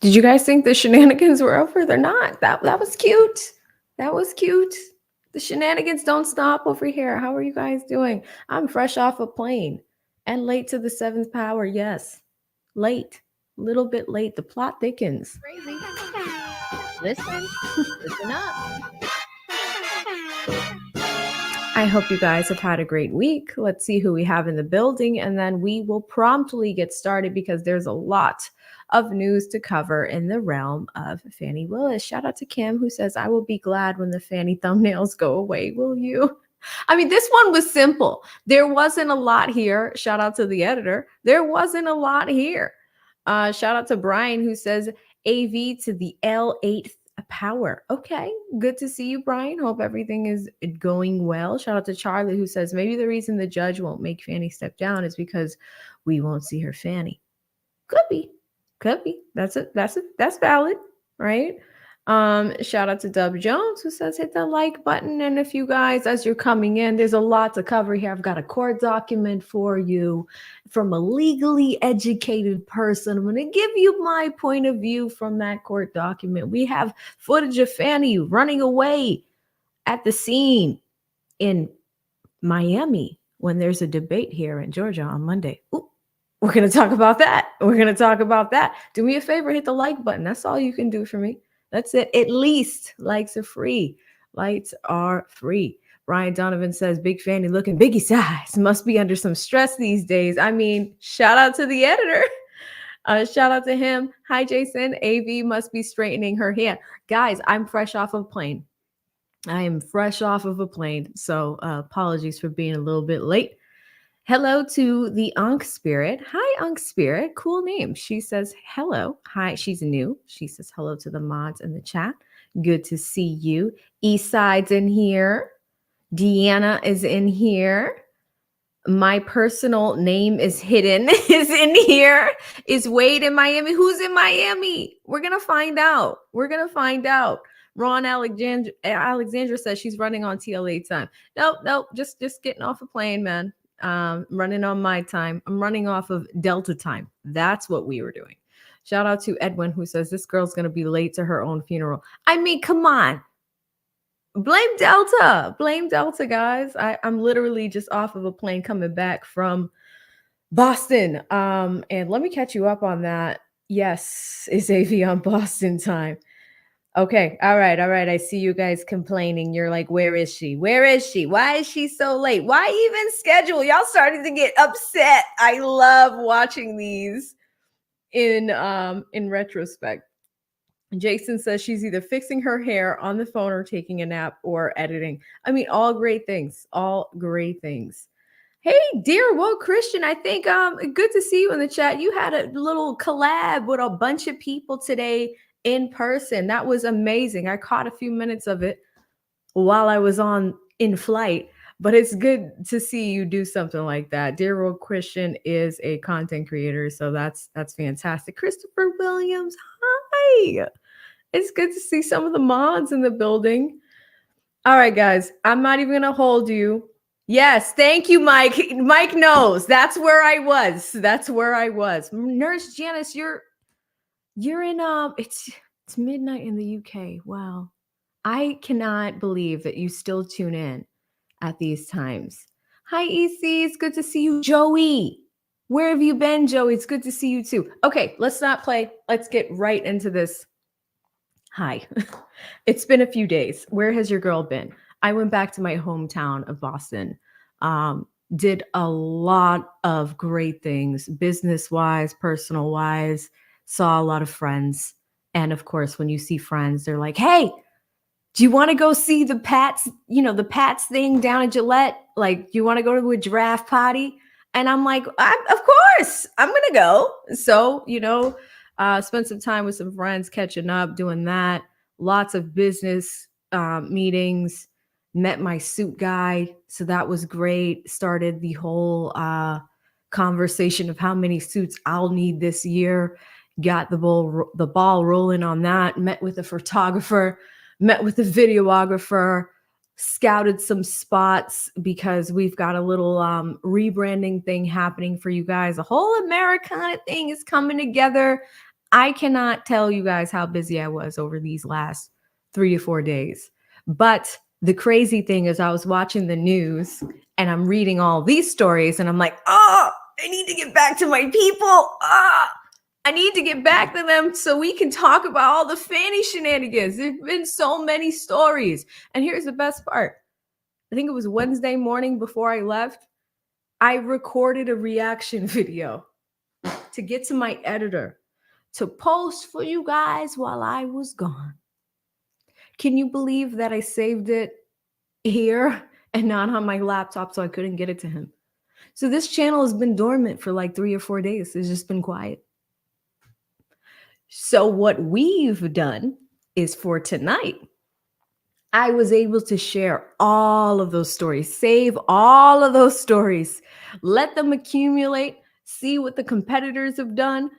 Did you guys think the shenanigans were over? They're not. That was cute. That was cute. The shenanigans don't stop over here. How are you guys doing? I'm fresh off a plane and late to the seventh power. Yes, late, little bit late. The plot thickens. Crazy. Listen up. I hope you guys have had a great week. Let's see who we have in the building, and then we will promptly get started because there's a lot of news to cover in the realm of Fani Willis. Shout out to Kim, who says, I will be glad when the Fani thumbnails go away. Will you? I mean, this one was simple. There wasn't a lot here. Shout out to the editor. There wasn't a lot here. Shout out to Brian, who says, AV to the L8th power. Okay, good to see you, Brian. Hope everything is going well. Shout out to Charlie, who says, maybe the reason the judge won't make Fani step down is because we won't see her Fani. Could be. Could be. That's valid, right? Shout out to Dub Jones, who says hit the like button. And if you guys, as you're coming in, there's a lot to cover here. I've got a court document for you from a legally educated person. I'm going to give you my point of view from that court document. We have footage of Fani running away at the scene in Miami when there's a debate here in Georgia on Monday. Ooh. We're going to talk about that. We're going to talk about that. Do me a favor, hit the like button. That's all you can do for me. That's it. At least likes are free. Likes are free. Brian Donovan says, Big Fani looking biggie size. Must be under some stress these days. I mean, shout out to the editor. Shout out to him. Hi, Jason. AV must be straightening her hair. Guys, I'm fresh off of a plane. I am fresh off of a plane. So apologies for being a little bit late. Hello to the Ankh Spirit. Hi, Ankh Spirit. Cool name. She says hello. Hi, she's new. She says hello to the mods in the chat. Good to see you. Eastside's in here. Deanna is in here. My personal name is hidden is in here. Is Wade in Miami? Who's in Miami? We're going to find out. We're going to find out. Ron Alexandra says she's running on TLA time. Nope. Just getting off a plane, man. Running on my time. I'm running off of Delta time. That's what we were doing. Shout out to Edwin, who says this girl's going to be late to her own funeral. I mean, come on. Blame Delta. Blame Delta, guys. I'm literally just off of a plane coming back from Boston. And let me catch you up on that. Yes, it's AV on Boston time. Okay. All right. I see you guys complaining. You're like, where is she? Where is she? Why is she so late? Why even schedule? Y'all starting to get upset. I love watching these in retrospect. Jason says she's either fixing her hair on the phone or taking a nap or editing. I mean, all great things. All great things. Hey, dear woke Christian, I think good to see you in the chat. You had a little collab with a bunch of people today in person. That was amazing. I caught a few minutes of it while I was in flight, but it's good to see you do something like that. Dear World Christian is a content creator, so that's fantastic. Christopher Williams, hi. It's good to see some of the mods in the building. All right, guys, I'm not even gonna hold you. Yes, thank you, Mike. Mike knows. That's where I was. Nurse Janice, you're in it's midnight in the UK. Wow. I cannot believe that you still tune in at these times. Hi, EC. It's good to see you. Joey. Where have you been, Joey? It's good to see you too. Okay, let's not play. Let's get right into this. Hi. It's been a few days. Where has your girl been? I went back to my hometown of Boston. Did a lot of great things, business-wise, personal-wise. Saw a lot of friends. And of course, when you see friends, they're like, hey, do you want to go see the Pats, the Pats thing down at Gillette? Like, do you want to go to a giraffe party? And I'm like, of course, I'm going to go. So, spent some time with some friends, catching up, doing that. Lots of business meetings. Met my suit guy. So that was great. Started the whole conversation of how many suits I'll need this year. Got the ball rolling on that. Met with a photographer, met with a videographer, scouted some spots because we've got a little rebranding thing happening for you guys. A whole Americana thing is coming together. I cannot tell you guys how busy I was over these last 3 to 4 days. But the crazy thing is I was watching the news and I'm reading all these stories and I'm like, oh, I need to get back to my people. I need to get back to them so we can talk about all the Fani shenanigans. There's been so many stories. And here's the best part. I think it was Wednesday morning before I left. I recorded a reaction video to get to my editor to post for you guys while I was gone. Can you believe that I saved it here and not on my laptop so I couldn't get it to him? So this channel has been dormant for like 3 or 4 days. It's just been quiet. So what we've done is for tonight, I was able to share all of those stories, save all of those stories, let them accumulate, see what the competitors have done,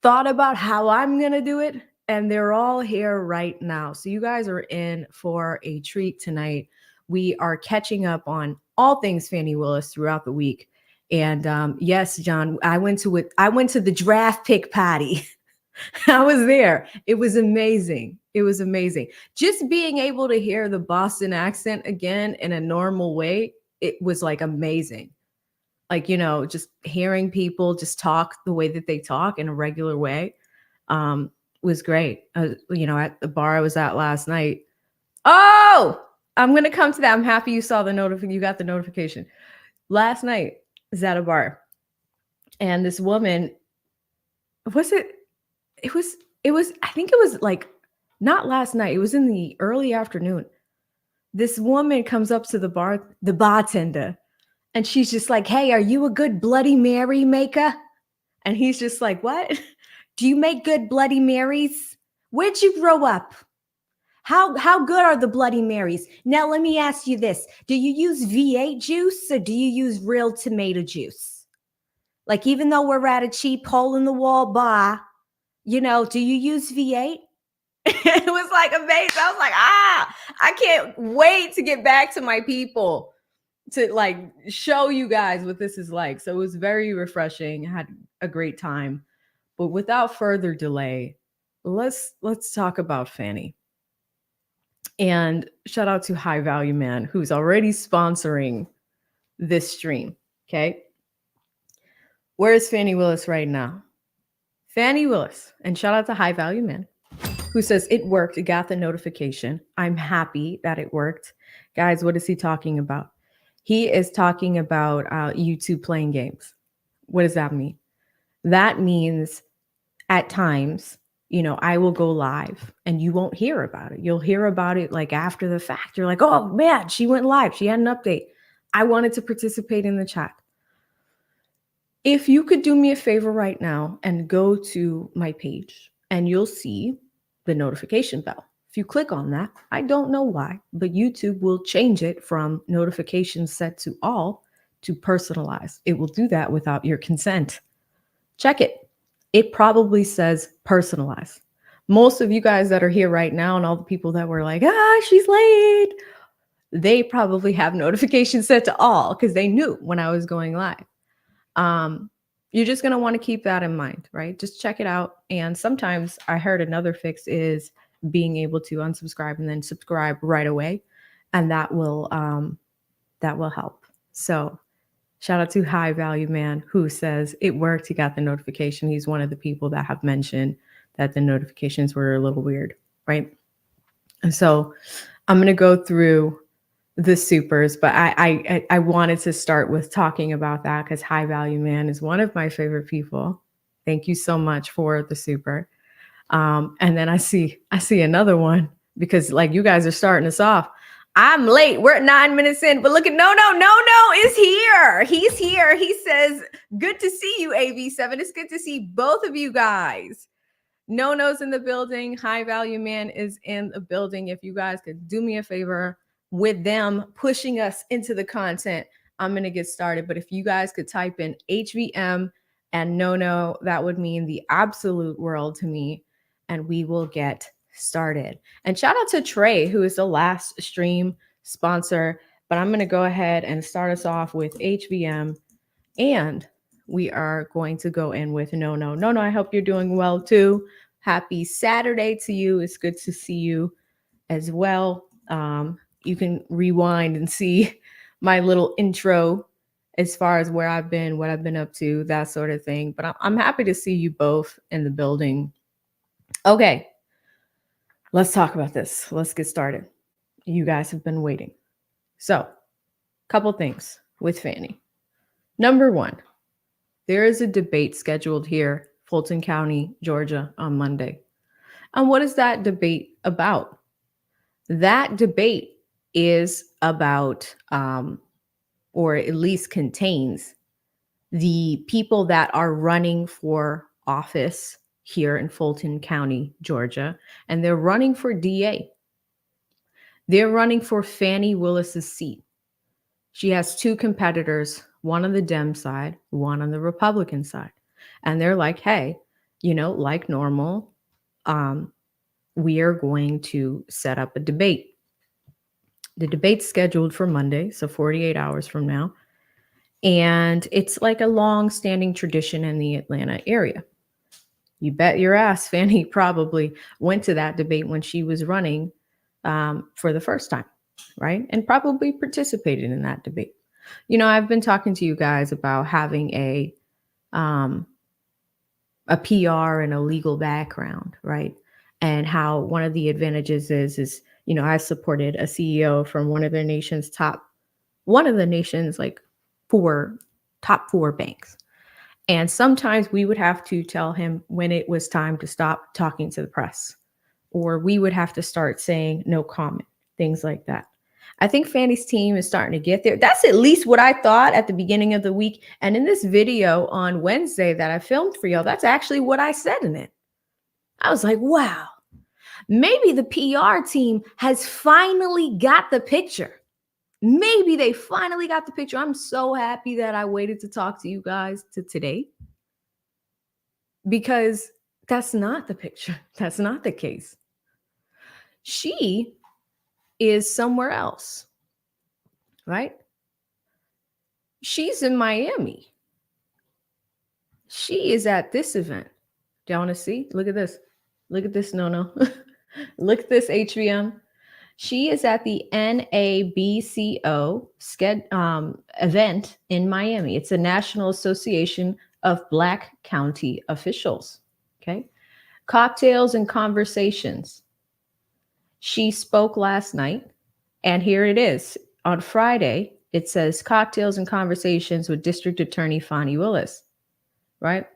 thought about how I'm going to do it, and they're all here right now. So you guys are in for a treat tonight. We are catching up on all things Fani Willis throughout the week. And yes, John, I went to the draft pick party. I was there. It was amazing. It was amazing. Just being able to hear the Boston accent again in a normal way, it was like amazing. Like, you know, just hearing people just talk the way that they talk in a regular way was great. You know, at the bar I was at last night. Oh, I'm going to come to that. I'm happy you saw the notification. You got the notification. Last night I was at a bar and this woman, it was, I think it was like, not last night. It was in the early afternoon. This woman comes up to the bartender, and she's just like, hey, are you a good Bloody Mary maker? And he's just like, what? Do you make good Bloody Marys? Where'd you grow up? How good are the Bloody Marys? Now, let me ask you this. Do you use V8 juice or do you use real tomato juice? Like, even though we're at a cheap hole-in-the-wall bar, you know, do you use V8? It was like amazing. I was like, I can't wait to get back to my people to like show you guys what this is like. So it was very refreshing. I had a great time. But without further delay, let's talk about Fani. And shout out to High Value Man, who's already sponsoring this stream. Okay. Where is Fani Willis right now? Fani Willis, and shout out to High Value Man, who says it worked. It got the notification. I'm happy that it worked. Guys, what is he talking about? He is talking about YouTube playing games. What does that mean? That means at times, you know, I will go live and you won't hear about it. You'll hear about it like after the fact. You're like, oh man, she went live. She had an update. I wanted to participate in the chat. If you could do me a favor right now and go to my page and you'll see the notification bell. If you click on that, I don't know why, but YouTube will change it from notifications set to all to personalized. It will do that without your consent. Check it. It probably says personalized. Most of you guys that are here right now and all the people that were like, she's late, they probably have notifications set to all because they knew when I was going live. You're just going to want to keep that in mind, right? Just check it out. And sometimes I heard another fix is being able to unsubscribe and then subscribe right away. And that will help. So shout out to High Value Man, who says it worked. He got the notification. He's one of the people that have mentioned that the notifications were a little weird, right? And so I'm going to go through the supers, but I wanted to start with talking about that because High Value Man is one of my favorite people. Thank you so much for the super. And then I see another one because like you guys are starting us off. I'm late. We're at 9 minutes in, but look at no is here. He's here. He says, good to see you, AV7. It's good to see both of you guys. No's in the building. High Value Man is in the building. If you guys could do me a favor with them pushing us into the content, I'm going to get started. But if you guys could type in HVM and no, that would mean the absolute world to me. And we will get started. And shout out to Trey, who is the last stream sponsor. But I'm going to go ahead and start us off with HVM. And we are going to go in with no. I hope you're doing well too. Happy Saturday to you. It's good to see you as well. You can rewind and see my little intro as far as where I've been, what I've been up to, that sort of thing. But I'm happy to see you both in the building. Okay, let's talk about this. Let's get started. You guys have been waiting. So, couple things with Fani. Number one, there is a debate scheduled here, Fulton County, Georgia, on Monday. And what is that debate about? That debate is about, or at least contains, the people that are running for office here in Fulton County, Georgia, and they're running for DA. They're running for Fani Willis's seat. She has two competitors, one on the Dem side, one on the Republican side. And they're like, hey, like normal, we are going to set up a debate. The debate's scheduled for Monday, so 48 hours from now. And it's like a long-standing tradition in the Atlanta area. You bet your ass Fani probably went to that debate when she was running for the first time, right? And probably participated in that debate. I've been talking to you guys about having a PR and a legal background, right? And how one of the advantages is I supported a CEO from one of the nation's like top four banks. And sometimes we would have to tell him when it was time to stop talking to the press, or we would have to start saying no comment, things like that. I think Fani's team is starting to get there. That's at least what I thought at the beginning of the week. And in this video on Wednesday that I filmed for y'all, that's actually what I said in it. I was like, wow, maybe the PR team has finally got the picture. Maybe they finally got the picture. I'm so happy that I waited to talk to you guys to today, because that's not the picture. That's not the case. She is somewhere else, right? She's in Miami. She is at this event. Do y'all want to see? Look at this. Look at this. No. Look at this, HVM. She is at the NABCO event in Miami. It's a National Association of Black County Officials. Okay. Cocktails and conversations. She spoke last night, and here it is. On Friday, it says cocktails and conversations with District Attorney Fani Willis, right?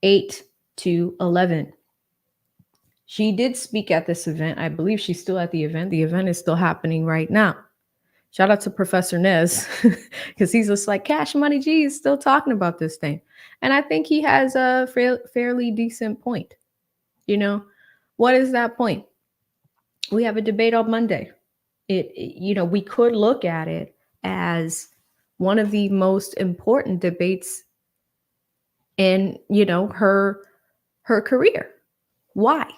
8 to 11. She did speak at this event. I believe she's still at the event. The event is still happening right now. Shout out to Professor Nez, because he's just like, Cash Money G is still talking about this thing. And I think he has a fairly decent point. What is that point? We have a debate on Monday. We could look at it as one of the most important debates in, her career. Why?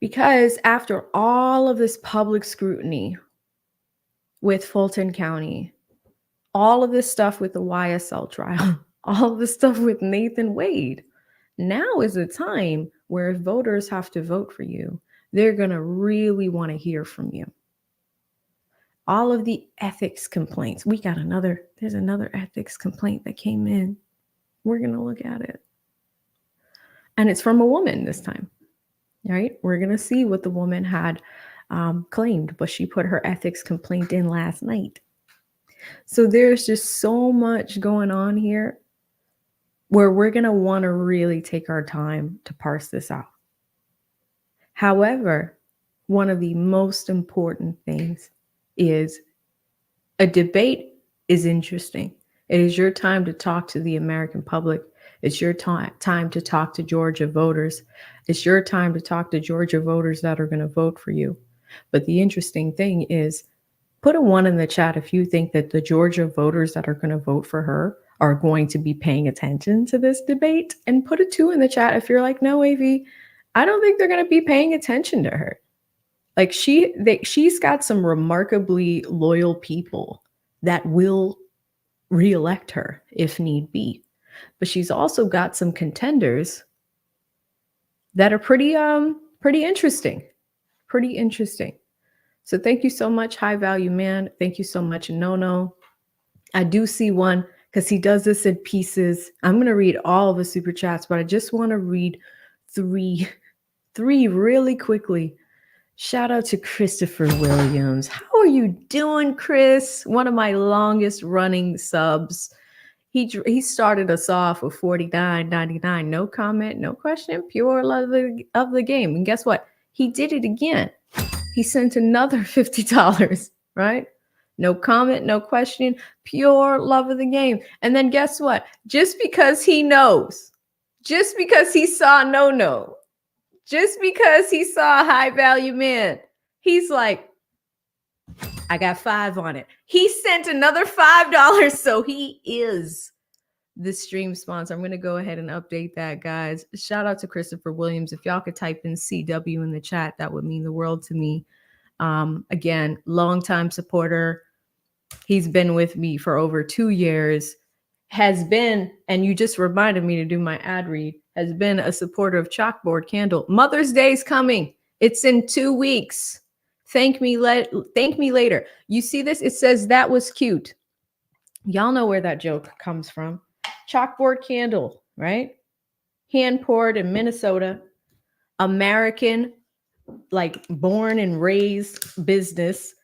Because after all of this public scrutiny with Fulton County, all of this stuff with the YSL trial, all of this stuff with Nathan Wade, now is the time where if voters have to vote for you, they're going to really want to hear from you. All of the ethics complaints. There's another ethics complaint that came in. We're going to look at it. And it's from a woman this time. Right? We're going to see what the woman had claimed, but she put her ethics complaint in last night. So there's just so much going on here where we're going to want to really take our time to parse this out. However, one of the most important things is a debate is interesting. It is your time to talk to the American public. It's your time to talk to Georgia voters. It's your time to talk to Georgia voters that are going to vote for you. But the interesting thing is, put a 1 in the chat if you think that the Georgia voters that are going to vote for her are going to be paying attention to this debate. And put a 2 in the chat if you're like, no, AV, I don't think they're going to be paying attention to her. Like she's got some remarkably loyal people that will reelect her if need be. But she's also got some contenders that are pretty interesting. Pretty interesting. So thank you so much, High Value Man. Thank you so much, No. I do see one because he does this in pieces. I'm going to read all of the super chats, but I just want to read three really quickly. Shout out to Christopher Williams. How are you doing, Chris? One of my longest running subs. He started us off with $49.99. No comment, no question, pure love of the game. And guess what? He did it again. He sent another $50, right? No comment, no question, pure love of the game. And then guess what? Just because he knows, just because he saw No, just because he saw a High Value Man, he's like, I got 5 on it. He sent another $5. So he is the stream sponsor. I'm going to go ahead and update that, guys. Shout out to Christopher Williams. If y'all could type in CW in the chat, that would mean the world to me. Again, longtime supporter. He's been with me for over 2 years. Has been, and you just reminded me to do my ad read, has been a supporter of Chalkboard Candle. Mother's Day is coming. It's in 2 weeks. Thank me later. You see this? It says that was cute. Y'all know where that joke comes from. Chalkboard Candle, right? Hand poured in Minnesota. American, like born and raised business.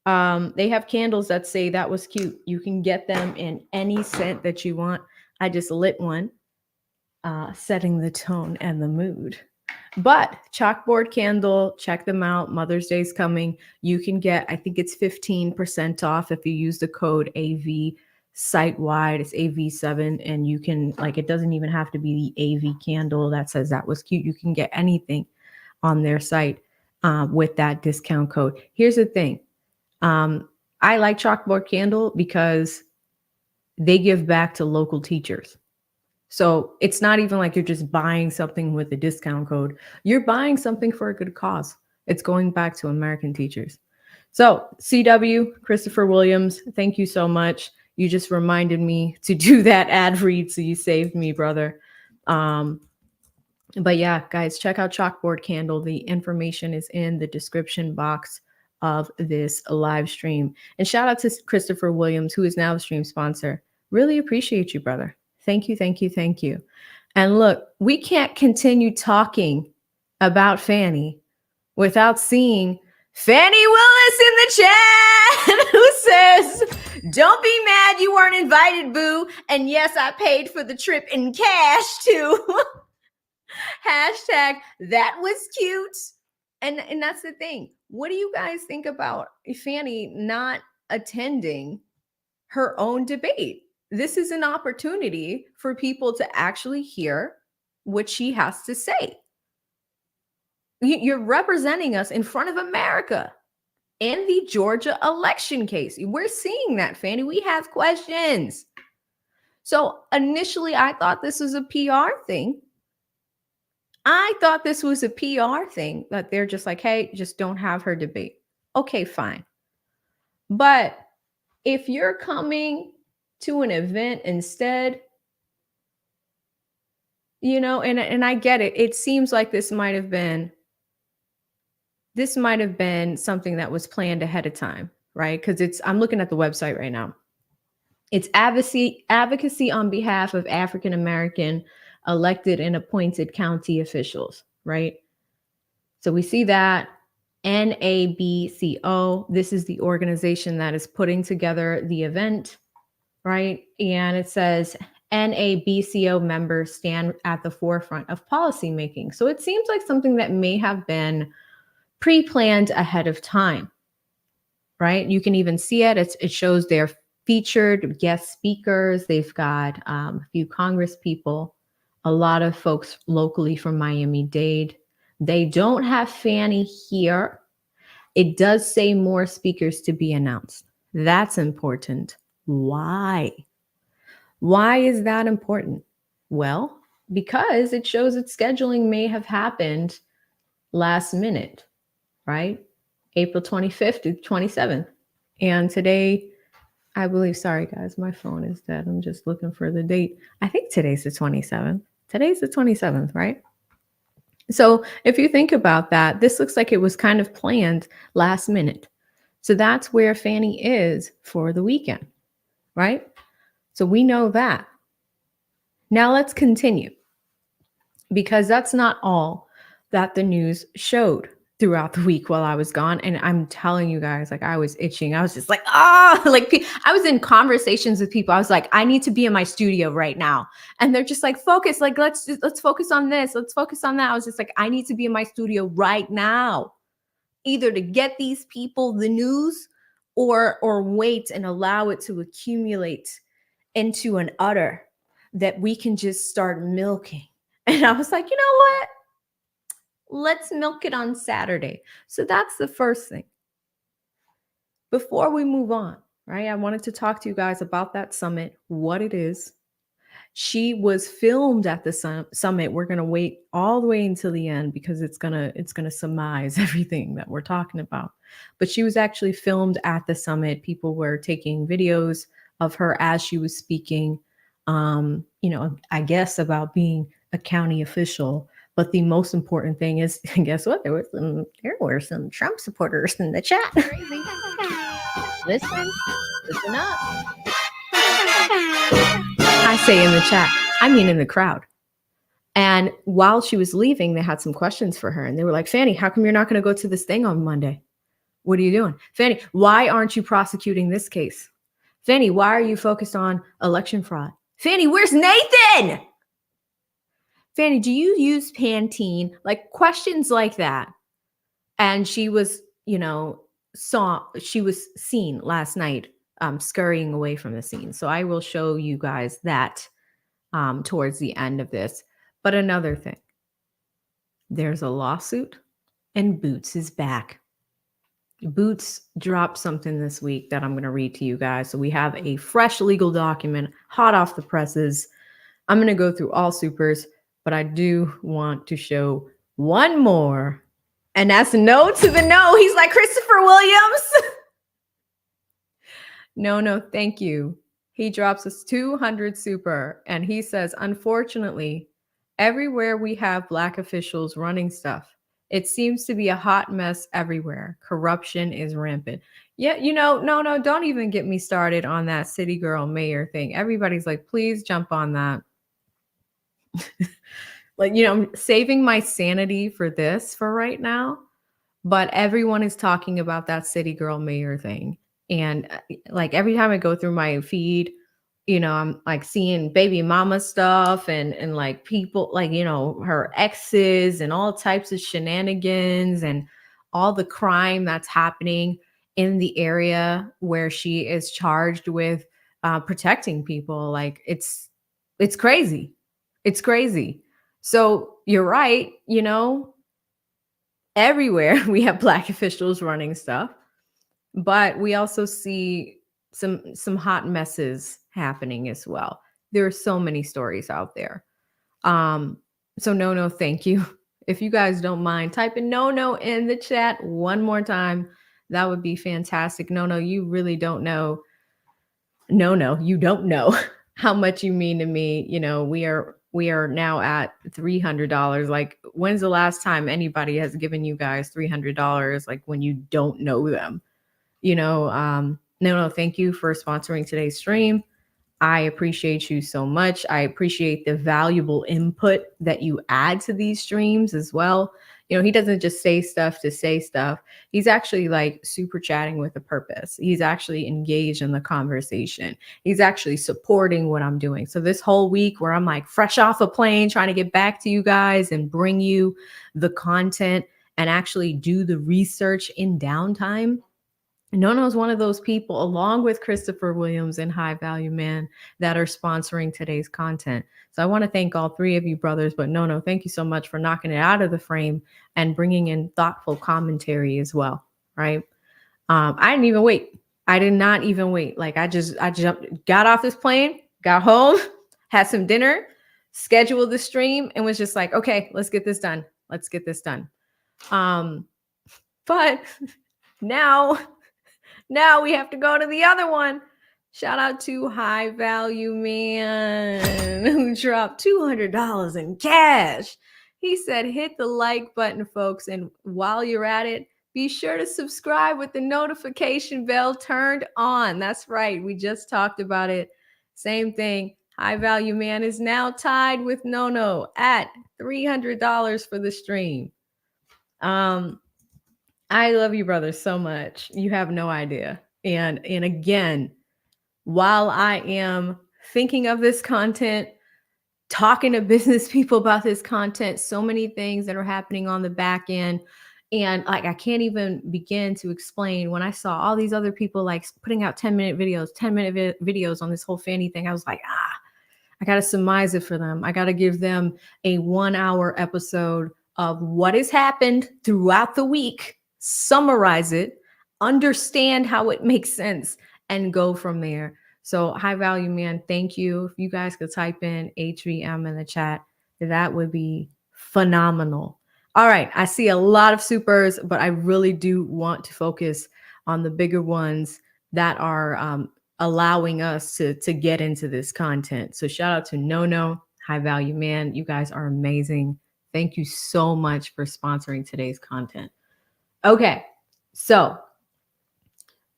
They have candles that say that was cute. You can get them in any scent that you want. I just lit one, setting the tone and the mood. But Chalkboard Candle, check them out. Mother's Day is coming. You can get, I think it's 15% off if you use the code AV site-wide. It's AV7, and you can, like, it doesn't even have to be the AV candle that says that was cute. You can get anything on their site with that discount code. Here's the thing. I like Chalkboard Candle because they give back to local teachers. So it's not even like you're just buying something with a discount code. You're buying something for a good cause. It's going back to American teachers. So CW, Christopher Williams, thank you so much. You just reminded me to do that ad read, so you saved me, brother. But yeah, guys, check out Chalkboard Candle. The information is in the description box of this live stream. And shout out to Christopher Williams, who is now the stream sponsor. Really appreciate you, brother. Thank you, thank you, thank you. And look, we can't continue talking about Fani without seeing Fani Willis in the chat, who says, don't be mad you weren't invited, boo. And yes, I paid for the trip in cash too. Hashtag that was cute. And that's the thing. What do you guys think about Fani not attending her own debate? This is an opportunity for people to actually hear what she has to say. You're representing us in front of America in the Georgia election case. We're seeing that, Fani. We have questions. So initially, I thought this was a PR thing. I thought this was a PR thing, that they're just like, hey, just don't have her debate. Okay, fine. But if you're coming to an event instead, you know, and I get it. It seems like this might have been something that was planned ahead of time, right? Because I'm looking at the website right now. It's advocacy on behalf of African American elected and appointed county officials, right? So we see that NABCO. This is the organization that is putting together the event, right? And it says NABCO members stand at the forefront of policymaking. So it seems like something that may have been pre-planned ahead of time, right? You can even see it. It shows their featured guest speakers. They've got a few Congress people, a lot of folks locally from Miami-Dade. They don't have Fani here. It does say more speakers to be announced. That's important. Why? Why is that important? Well, because it shows that scheduling may have happened last minute, right? April 25th to 27th. And today I believe, sorry guys, my phone is dead. I'm just looking for the date. I think today's the 27th. Today's the 27th, right? So if you think about that, this looks like it was kind of planned last minute. So that's where Fani is for the weekend, right? So we know that. Now let's continue, because that's not all that the news showed throughout the week while I was gone. And I'm telling you guys, like, I was itching. I was just like, like I was in conversations with people. I was like, I need to be in my studio right now. And they're just like, focus, like, let's focus on this. Let's focus on that. I was just like, I need to be in my studio right now, either to get these people the news or wait and allow it to accumulate into an udder that we can just start milking. And I was like, you know what? Let's milk it on Saturday. So that's the first thing. Before we move on, right? I wanted to talk to you guys about that summit, what it is. She was filmed at the summit. We're going to wait all the way until the end because it's going to surmise everything that we're talking about. But she was actually filmed at the summit. People were taking videos of her as she was speaking, I guess about being a county official. But the most important thing is, guess what? There were some Trump supporters in the chat. Listen up. I say in the chat, I mean in the crowd. And while she was leaving, they had some questions for her. And they were like, Fani, how come you're not going to go to this thing on Monday? What are you doing? Fani, why aren't you prosecuting this case? Fani, why are you focused on election fraud? Fani, where's Nathan? Fani, do you use Pantene? Like questions like that. And she was, she was seen last night scurrying away from the scene. So I will show you guys that towards the end of this. But another thing, there's a lawsuit and Boots is back. Boots dropped something this week that I'm going to read to you guys. So we have a fresh legal document, hot off the presses. I'm going to go through all supers, but I do want to show one more. And that's no to the no. He's like Christopher Williams. No, thank you. He drops us 200 super and he says, unfortunately, everywhere we have Black officials running stuff, it seems to be a hot mess everywhere. Corruption is rampant. Yeah, no, don't even get me started on that city girl mayor thing. Everybody's like, please jump on that. Like, I'm saving my sanity for this for right now, but everyone is talking about that city girl mayor thing. And like every time I go through my feed, I'm like seeing baby mama stuff and like people like, her exes and all types of shenanigans and all the crime that's happening in the area where she is charged with protecting people. Like it's crazy. It's crazy. So you're right. Everywhere we have Black officials running stuff, but we also see some hot messes happening as well. There are so many stories out there. So no, thank you. If you guys don't mind, type in no in the chat one more time. That would be fantastic. No, you really don't know. No, you don't know how much you mean to me. We are now at $300. Like, when's the last time anybody has given you guys $300? Like when you don't know them, no, thank you for sponsoring today's stream. I appreciate you so much. I appreciate the valuable input that you add to these streams as well. He doesn't just say stuff to say stuff. He's actually like super chatting with a purpose. He's actually engaged in the conversation. He's actually supporting what I'm doing. So this whole week where I'm like fresh off a plane, trying to get back to you guys and bring you the content and actually do the research in downtime, Nono is one of those people, along with Christopher Williams and High Value Man, that are sponsoring today's content. So I want to thank all three of you brothers, but Nono, thank you so much for knocking it out of the frame and bringing in thoughtful commentary as well, right? I didn't even wait. I did not even wait. Like I jumped, got off this plane, got home, had some dinner, scheduled the stream, and was just like, okay, let's get this done. Let's get this done. But now we have to go to the other one Shout out to High Value Man who dropped $200 in cash. He said, hit the like button, folks. And while you're at it, be sure to subscribe with the notification bell turned on. That's right. We just talked about it. Same thing. High Value Man is now tied with Nono at $300 for the stream. I love you, brother, so much. You have no idea. And again, while I am thinking of this content, talking to business people about this content, so many things that are happening on the back end. And like, I can't even begin to explain when I saw all these other people like putting out 10-minute videos, 10-minute videos on this whole Fanny thing. I was like, I got to surmise it for them. I got to give them a 1-hour episode of what has happened throughout the week, summarize it, understand how it makes sense, and go from there. So High Value Man, thank you. If you guys could type in HVM in the chat, that would be phenomenal. All right, I see a lot of supers, but I really do want to focus on the bigger ones that are allowing us to get into this content. So shout out to Nono, High Value Man. You guys are amazing. Thank you so much for sponsoring today's content. Okay, so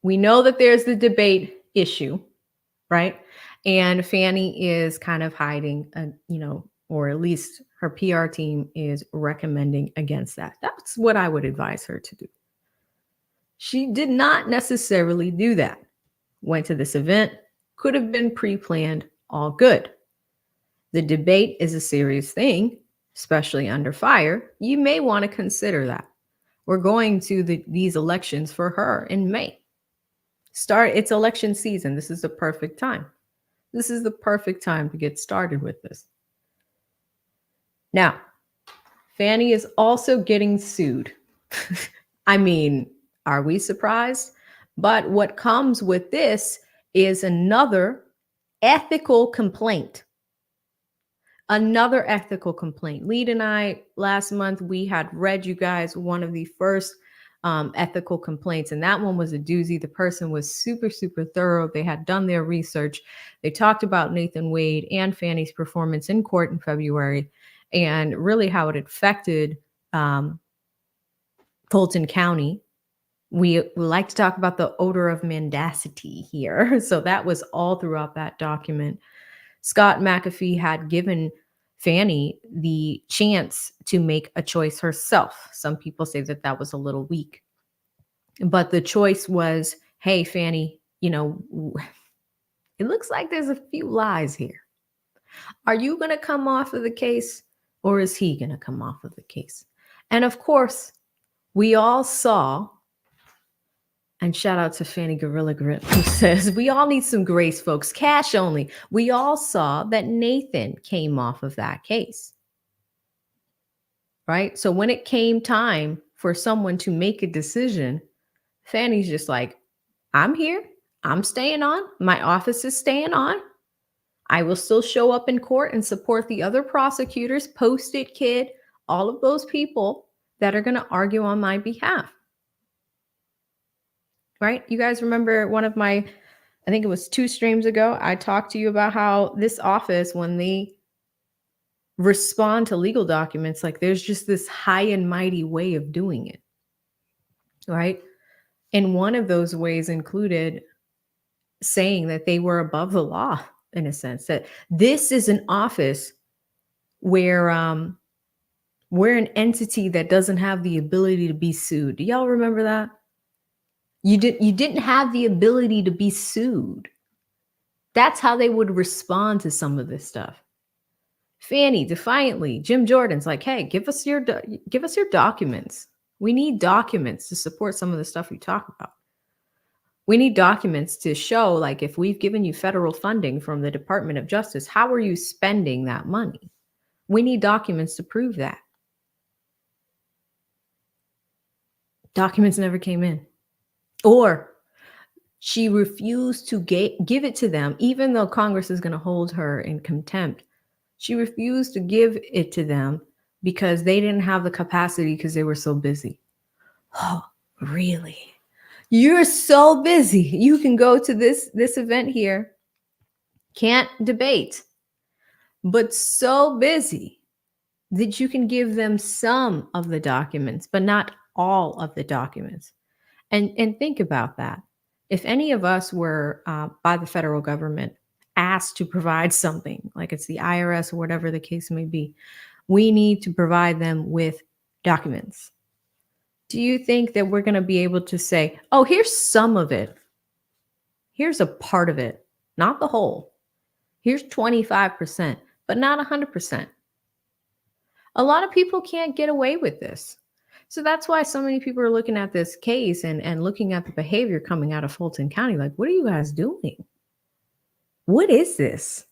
we know that there's the debate issue, right? And Fanny is kind of hiding, or at least her PR team is recommending against that. That's what I would advise her to do. She did not necessarily do that. Went to this event, could have been pre-planned, all good. The debate is a serious thing, especially under fire. You may want to consider that. We're going to these elections for her in May. It's election season. This is the perfect time. This is the perfect time to get started with this. Now, Fanny is also getting sued. I mean, are we surprised? But what comes with this is another ethical complaint. Another ethical complaint. Lead and I, last month, we had read you guys one of the first ethical complaints, and that one was a doozy. The person was super, super thorough. They had done their research. They talked about Nathan Wade and Fanny's performance in court in February and really how it affected Fulton County. We like to talk about the odor of mendacity here. So that was all throughout that document. Scott McAfee had given Fanny the chance to make a choice herself. Some people say that that was a little weak. But the choice was, hey, Fanny, it looks like there's a few lies here. Are you going to come off of the case, or is he going to come off of the case? And of course, we all saw, and shout out to Fanny Gorilla Grip, who says, we all need some grace, folks. Cash only. We all saw that Nathan came off of that case. Right? So when it came time for someone to make a decision, Fanny's just like, I'm here. I'm staying on. My office is staying on. I will still show up in court and support the other prosecutors, Post-it Kid, all of those people that are going to argue on my behalf. Right? You guys remember one of my, I think it was 2 streams ago, I talked to you about how this office, when they respond to legal documents, like there's just this high and mighty way of doing it. Right? And one of those ways included saying that they were above the law, in a sense, that this is an office where we're an entity that doesn't have the ability to be sued. Do y'all remember that? You didn't have the ability to be sued. That's how they would respond to some of this stuff. Fanny defiantly, Jim Jordan's like, hey, give us your documents. We need documents to support some of the stuff we talk about. We need documents to show, like, if we've given you federal funding from the Department of Justice, how are you spending that money? We need documents to prove that. Documents never came in. Or she refused to give it to them, even though Congress is going to hold her in contempt. She refused to give it to them because they didn't have the capacity because they were so busy. Oh, really? You're so busy. You can go to this event here, can't debate, but so busy that you can give them some of the documents, but not all of the documents. And think about that. If any of us were by the federal government asked to provide something, like it's the IRS or whatever the case may be, we need to provide them with documents. Do you think that we're going to be able to say, oh, here's some of it? Here's a part of it, not the whole. Here's 25%, but not 100%. A lot of people can't get away with this. So that's why so many people are looking at this case and looking at the behavior coming out of Fulton County. Like, what are you guys doing? What is this?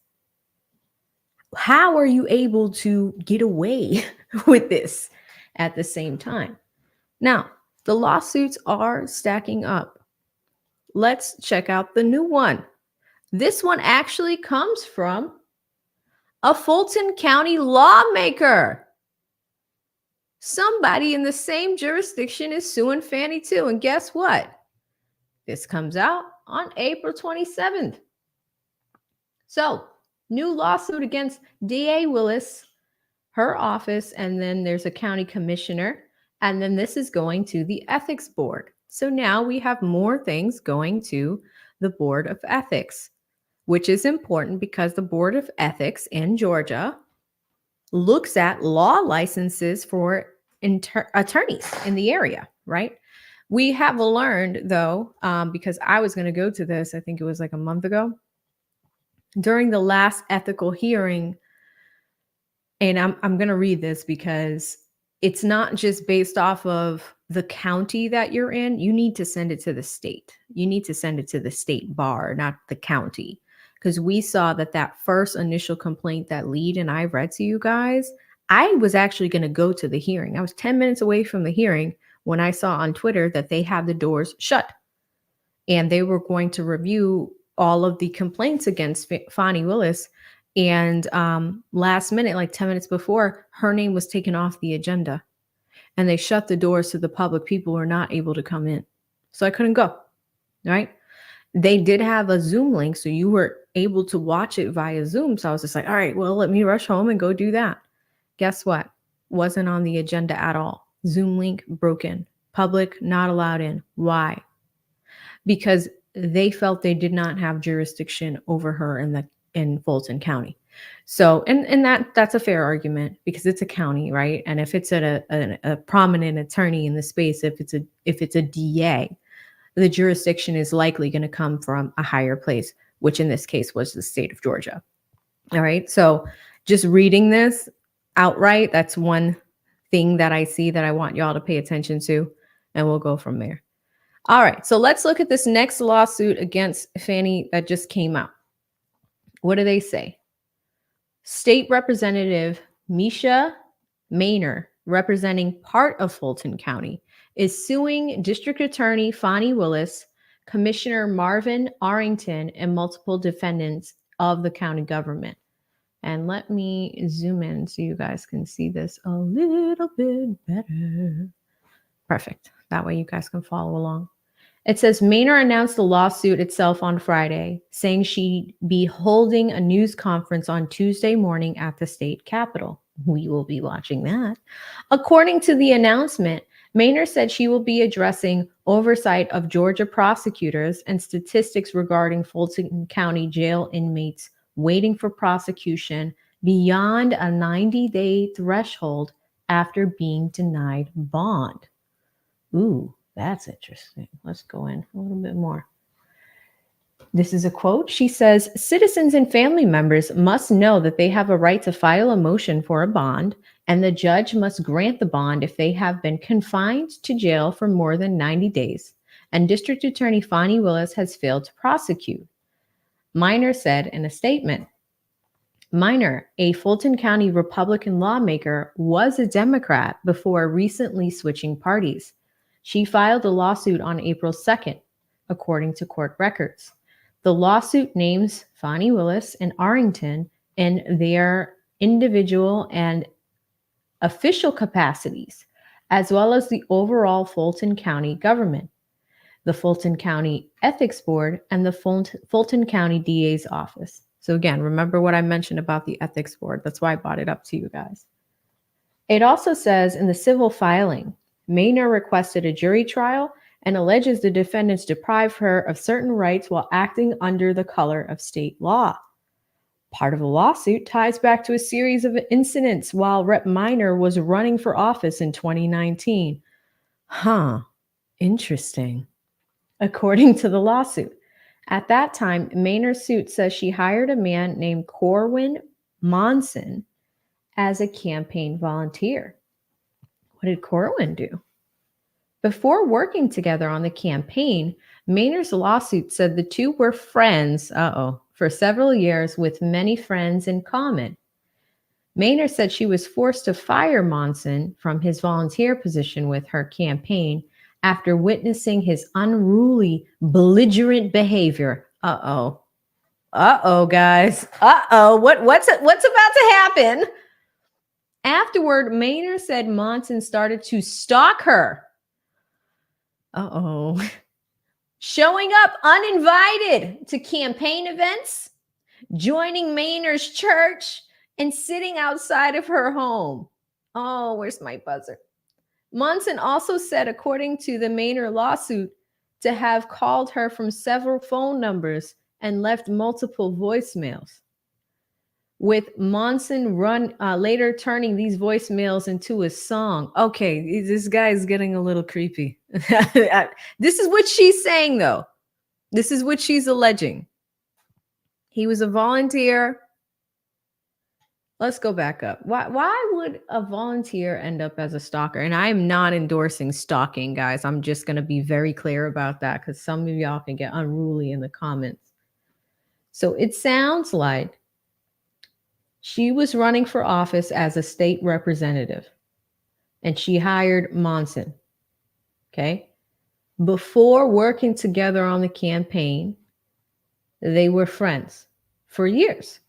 How are you able to get away with this at the same time? Now, the lawsuits are stacking up. Let's check out the new one. This one actually comes from a Fulton County lawmaker. Somebody in the same jurisdiction is suing Fani too. And guess what? This comes out on April 27th. So, new lawsuit against DA Willis, her office, and then there's a county commissioner. And then this is going to the ethics board. So now we have more things going to the Board of Ethics, which is important because the Board of Ethics in Georgia looks at law licenses for attorneys in the area, right? We have learned, though, because I was going to go to this, I think it was like a month ago, during the last ethical hearing, and I'm going to read this because it's not just based off of the county that you're in. You need to send it to the state. You need to send it to the state bar, not the county. Because we saw that first initial complaint that Lead and I read to you guys, I was actually going to go to the hearing. I was 10 minutes away from the hearing when I saw on Twitter that they had the doors shut. And they were going to review all of the complaints against Fani Willis. And last minute, like 10 minutes before, her name was taken off the agenda. And they shut the doors so the public people were not able to come in. So I couldn't go, right? They did have a Zoom link, so you were able to watch it via Zoom. So I was just like, all right, well, let me rush home and go do that. Guess what? Wasn't on the agenda at all. Zoom link broken. Public not allowed in. Why? Because they felt they did not have jurisdiction over her in Fulton County. So, and that's a fair argument because it's a county, right? And if it's a prominent attorney in the space, if it's a DA, the jurisdiction is likely going to come from a higher place, which in this case was the state of Georgia. All right. So just reading this outright, that's one thing that I see that I want y'all to pay attention to, and we'll go from there. All right. So let's look at this next lawsuit against Fani that just came out. What do they say? State Representative Misha Maynor, representing part of Fulton County, is suing District Attorney Fani Willis, Commissioner Marvin Arrington, and multiple defendants of the county government. And let me zoom in so you guys can see this a little bit better. Perfect. That way you guys can follow along. It says Maynor announced the lawsuit itself on Friday, saying she'd be holding a news conference on Tuesday morning at the state capitol. We will be watching that. According to the announcement, Maynor said she will be addressing oversight of Georgia prosecutors and statistics regarding Fulton County jail inmates waiting for prosecution beyond a 90-day threshold after being denied bond. Ooh, that's interesting. Let's go in a little bit more. This is a quote. She says, citizens and family members must know that they have a right to file a motion for a bond, and the judge must grant the bond if they have been confined to jail for more than 90 days, and District Attorney Fani Willis has failed to prosecute. Maynor said in a statement. Maynor, a Fulton County Republican lawmaker, was a Democrat before recently switching parties. She filed a lawsuit on April 2nd, according to court records. The lawsuit names Fani Willis and Arrington in their individual and official capacities, as well as the overall Fulton County government. the Fulton County Ethics Board, and the Fulton County DA's office. So again, remember what I mentioned about the Ethics Board. That's why I brought it up to you guys. It also says in the civil filing, Maynard requested a jury trial and alleges the defendants deprived her of certain rights while acting under the color of state law. Part of the lawsuit ties back to a series of incidents while Rep. Minor was running for office in 2019. Interesting. According to the lawsuit, at that time, Maynard's suit says she hired a man named Corwin Monson as a campaign volunteer. What did Corwin do? Before working together on the campaign, Maynard's lawsuit said the two were friends, for several years with many friends in common. Maynard said she was forced to fire Monson from his volunteer position with her campaign after witnessing his unruly, belligerent behavior. Guys. What's about to happen? Afterward, Maynard said Monson started to stalk her. Showing up uninvited to campaign events, joining Maynard's church, and sitting outside of her home. Oh, where's my buzzer? Monson also said, according to the Maynard lawsuit, to have called her from several phone numbers and left multiple voicemails, with Monson later turning these voicemails into a song. Okay, this guy is getting a little creepy. This is what she's saying, though. This is what she's alleging. He was a volunteer. Let's go back up. Why would a volunteer end up as a stalker? And I'm not endorsing stalking, guys. I'm just going to be very clear about that because some of y'all can get unruly in the comments. So it sounds like she was running for office as a state representative, and she hired Monson. Okay. Before working together on the campaign, they were friends for years,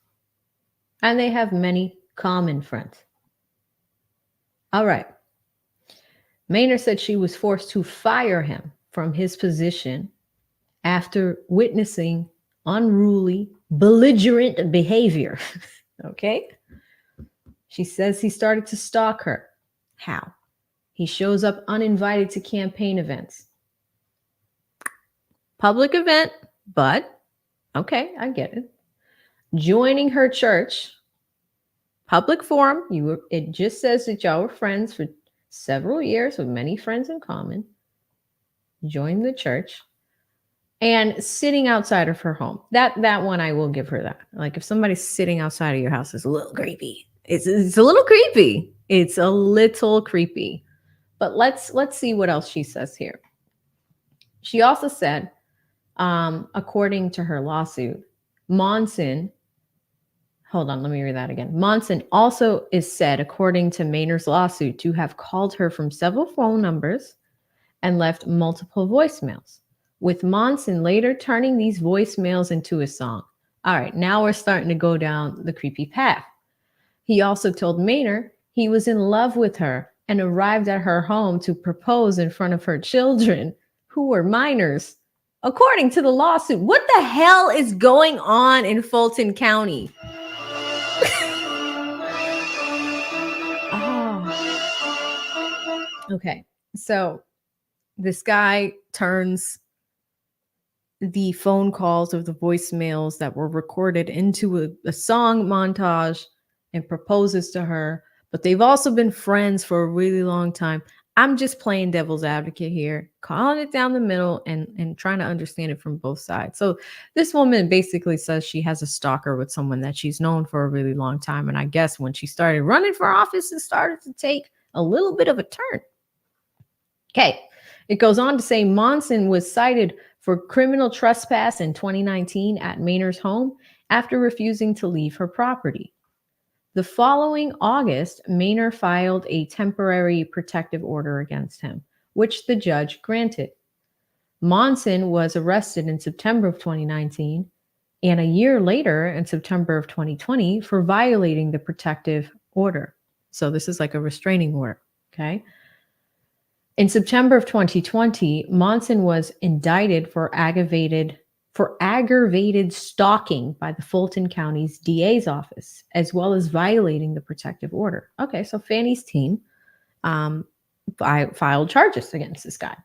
and they have many common friends. All right. Maynard said she was forced to fire him from his position after witnessing unruly, belligerent behavior. Okay. She says he started to stalk her. How? He shows up uninvited to campaign events. Public event, but okay, I get it. Joining her church, public forum. It just says that y'all were friends for several years with many friends in common. Join the church. And sitting outside of her home. That one, I will give her that. Like if somebody's sitting outside of your house, it's a little creepy. It's a little creepy. It's a little creepy. But let's see what else she says here. She also said, according to her lawsuit, Monson, hold on, let me read that again. Monson also is said, according to Maynard's lawsuit, to have called her from several phone numbers and left multiple voicemails, with Monson later turning these voicemails into a song. All right, now we're starting to go down the creepy path. He also told Maynard he was in love with her and arrived at her home to propose in front of her children, who were minors, according to the lawsuit. What the hell is going on in Fulton County? Okay, so this guy turns the phone calls of the voicemails that were recorded into a song montage and proposes to her. But they've also been friends for a really long time. I'm just playing devil's advocate here, calling it down the middle and trying to understand it from both sides. So this woman basically says she has a stalker with someone that she's known for a really long time. And I guess when she started running for office, it started to take a little bit of a turn. Okay. It goes on to say Monson was cited for criminal trespass in 2019 at Maynard's home after refusing to leave her property. The following August, Maynard filed a temporary protective order against him, which the judge granted. Monson was arrested in September of 2019 and a year later in September of 2020 for violating the protective order. So this is like a restraining order, okay? In September of 2020, Monson was indicted for aggravated stalking by the Fulton County's DA's office, as well as violating the protective order. Okay, so Fani's team filed charges against this guy.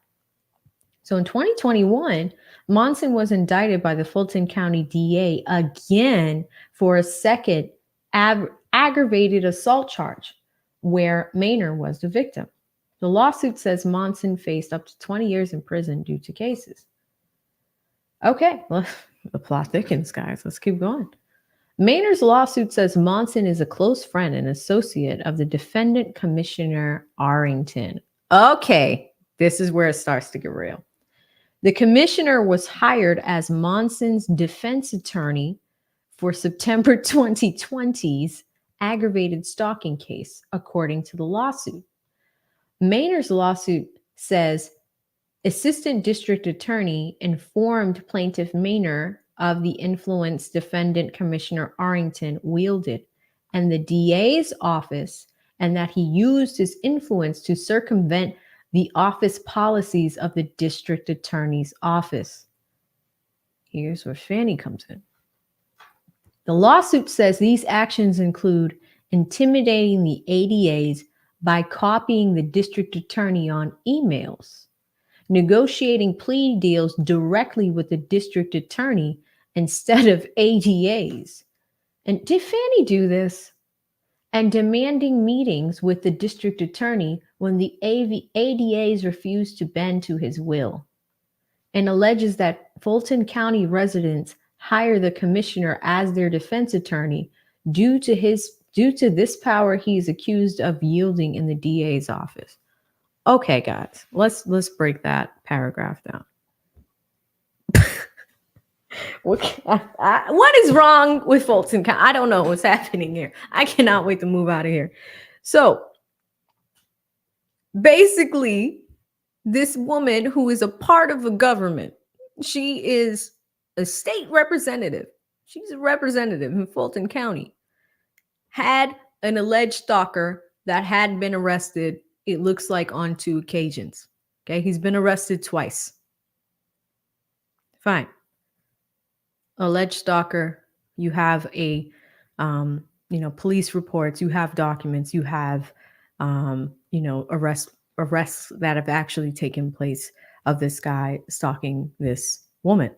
So in 2021, Monson was indicted by the Fulton County DA again for a second aggravated assault charge, where Maynard was the victim. The lawsuit says Monson faced up to 20 years in prison due to cases. Okay, well, the plot thickens, guys. Let's keep going. Maynard's lawsuit says Monson is a close friend and associate of the defendant, Commissioner Arrington. Okay, this is where it starts to get real. The commissioner was hired as Monson's defense attorney for September 2020's aggravated stalking case, according to the lawsuit. Maynard's lawsuit says Assistant District Attorney informed Plaintiff Maynard of the influence defendant Commissioner Arrington wielded and the DA's office, and that he used his influence to circumvent the office policies of the District Attorney's office. Here's where Fani comes in. The lawsuit says these actions include intimidating the ADAs by copying the district attorney on emails, negotiating plea deals directly with the district attorney instead of ADAs. And did Fani do this? And demanding meetings with the district attorney when the ADAs refused to bend to his will, and alleges that Fulton County residents hire the commissioner as their defense attorney due to this power he is accused of yielding in the DA's office. Okay, guys, let's break that paragraph down. What is wrong with Fulton County? I don't know what's happening here. I cannot wait to move out of here. So basically, this woman who is a part of the government, she is a state representative. She's a representative in Fulton County, had an alleged stalker that had been arrested, it looks like, on 2 occasions. Okay, he's been arrested twice. Fine. Alleged stalker, you have a, police reports, you have documents, you have, arrests that have actually taken place of this guy stalking this woman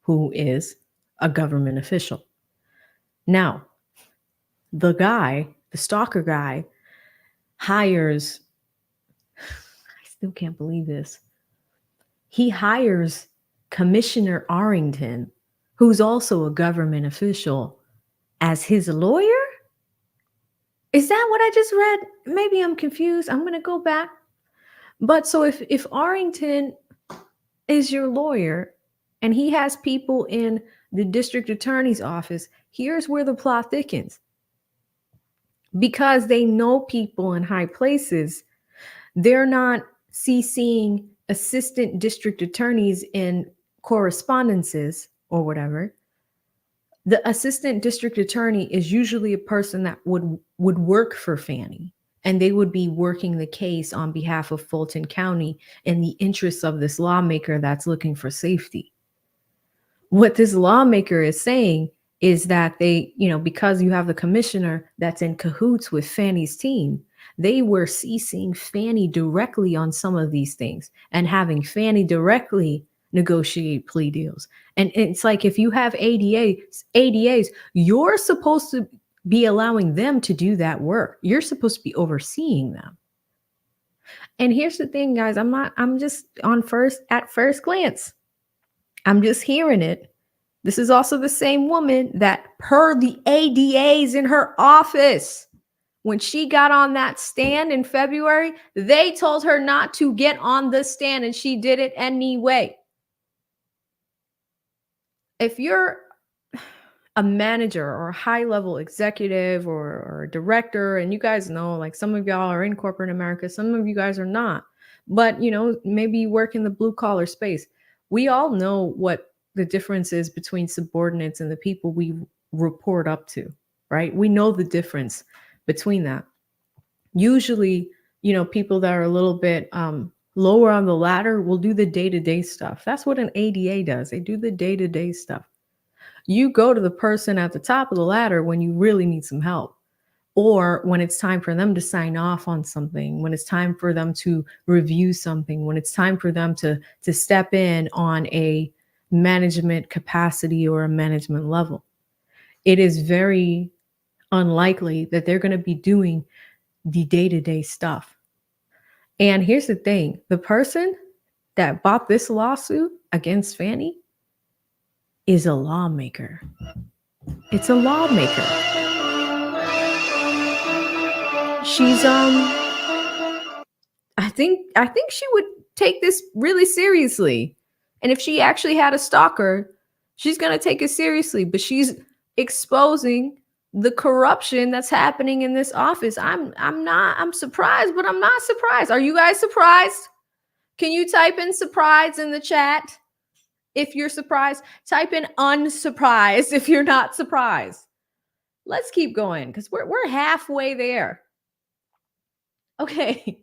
who is a government official. Now, the stalker guy hires, I still can't believe this. He hires Commissioner Arrington, who's also a government official, as his lawyer? Is that what I just read? Maybe I'm confused. I'm going to go back. But so if Arrington is your lawyer and he has people in the district attorney's office, here's where the plot thickens. Because they know people in high places, they're not CCing assistant district attorneys in correspondences or whatever. The assistant district attorney is usually a person that would work for Fani, and they would be working the case on behalf of Fulton County in the interests of this lawmaker that's looking for safety. What this lawmaker is saying is that they, because you have the commissioner that's in cahoots with Fani's team, they were CCing Fani directly on some of these things and having Fani directly negotiate plea deals. And it's like, if you have ADAs, you're supposed to be allowing them to do that work. You're supposed to be overseeing them. And here's the thing, guys, I'm just at first glance, I'm just hearing it. This is also the same woman that, per the ADAs in her office, when she got on that stand in February, they told her not to get on the stand, and she did it anyway. If you're a manager or a high-level executive or a director, and you guys know, like, some of y'all are in corporate America, some of you guys are not, but, maybe you work in the blue-collar space. We all know what the difference is between subordinates and the people we report up to, right? We know the difference between that. Usually, people that are a little bit lower on the ladder will do the day-to-day stuff. That's what an ADA does. They do the day-to-day stuff. You go to the person at the top of the ladder when you really need some help, or when it's time for them to sign off on something, when it's time for them to review something, when it's time for them to step in on a management capacity or a management level. It is very unlikely that they're going to be doing the day-to-day stuff. And here's the thing, the person that bought this lawsuit against Fani is a lawmaker. It's a lawmaker. She's I think she would take this really seriously. And if she actually had a stalker, she's going to take it seriously, but she's exposing the corruption that's happening in this office. I'm surprised, but I'm not surprised. Are you guys surprised? Can you type in surprise in the chat? If you're surprised, type in unsurprised if you're not surprised. Let's keep going because we're halfway there. Okay.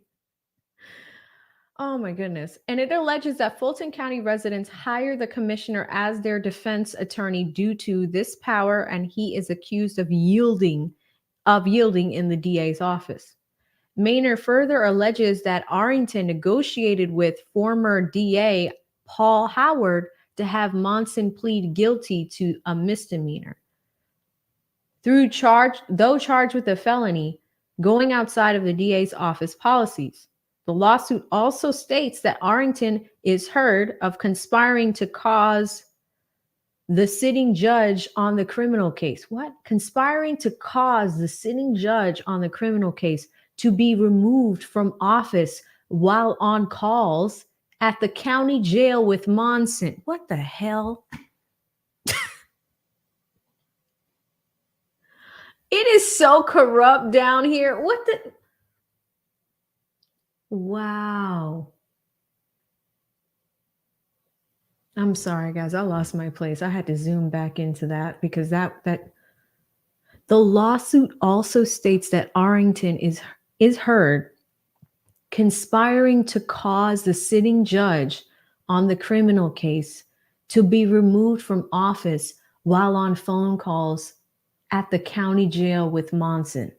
Oh my goodness. And it alleges that Fulton County residents hire the commissioner as their defense attorney due to this power, and he is accused of yielding in the DA's office. Maynard further alleges that Arrington negotiated with former DA Paul Howard to have Monson plead guilty to a misdemeanor. Though charged with a felony, going outside of the DA's office policies. The lawsuit also states that Arrington is heard of conspiring to cause the sitting judge on the criminal case. What? Conspiring to cause the sitting judge on the criminal case to be removed from office while on calls at the county jail with Monson. What the hell? It is so corrupt down here. What the? Wow. I'm sorry, guys. I lost my place. I had to zoom back into that because that the lawsuit also states that Arrington is heard conspiring to cause the sitting judge on the criminal case to be removed from office while on phone calls at the county jail with Monson.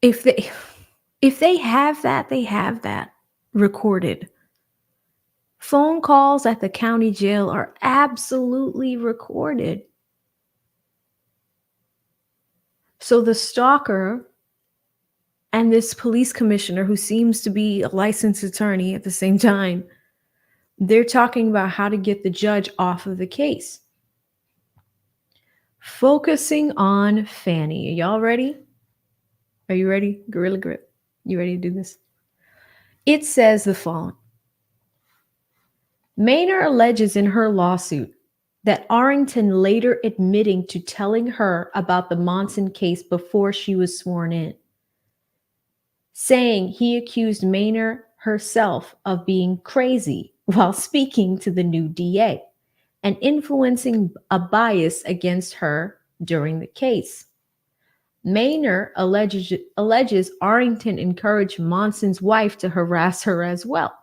If they have that, they have that recorded. Phone calls at the county jail are absolutely recorded. So the stalker and this police commissioner, who seems to be a licensed attorney at the same time, they're talking about how to get the judge off of the case. Focusing on Fani. Are y'all ready? Are you ready? Gorilla Grip. You ready to do this? It says the following. Maynard alleges in her lawsuit that Arrington later admitting to telling her about the Monson case before she was sworn in, saying he accused Maynard herself of being crazy while speaking to the new DA and influencing a bias against her during the case. Maynard alleges Arrington encouraged Monson's wife to harass her as well.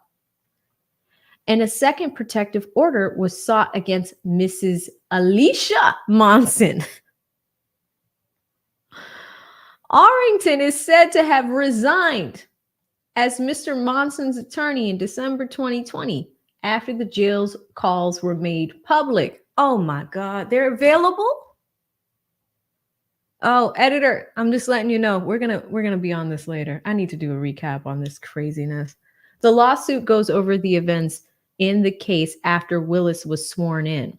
And a second protective order was sought against Mrs. Alicia Monson. Arrington is said to have resigned as Mr. Monson's attorney in December 2020 after the jail's calls were made public. Oh my God, they're available? Oh, editor, I'm just letting you know, we're gonna be on this later. I need to do a recap on this craziness. The lawsuit goes over the events in the case after Willis was sworn in,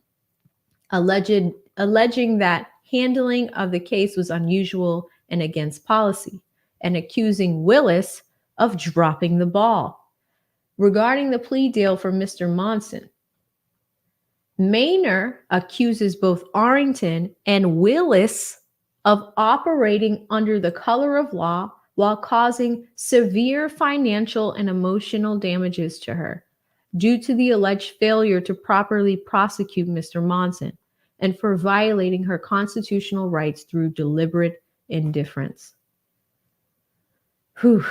alleging that handling of the case was unusual and against policy, and accusing Willis of dropping the ball. Regarding the plea deal for Mr. Monson, Maynard accuses both Arrington and Willis of operating under the color of law while causing severe financial and emotional damages to her due to the alleged failure to properly prosecute Mr. Monson and for violating her constitutional rights through deliberate indifference. Whew.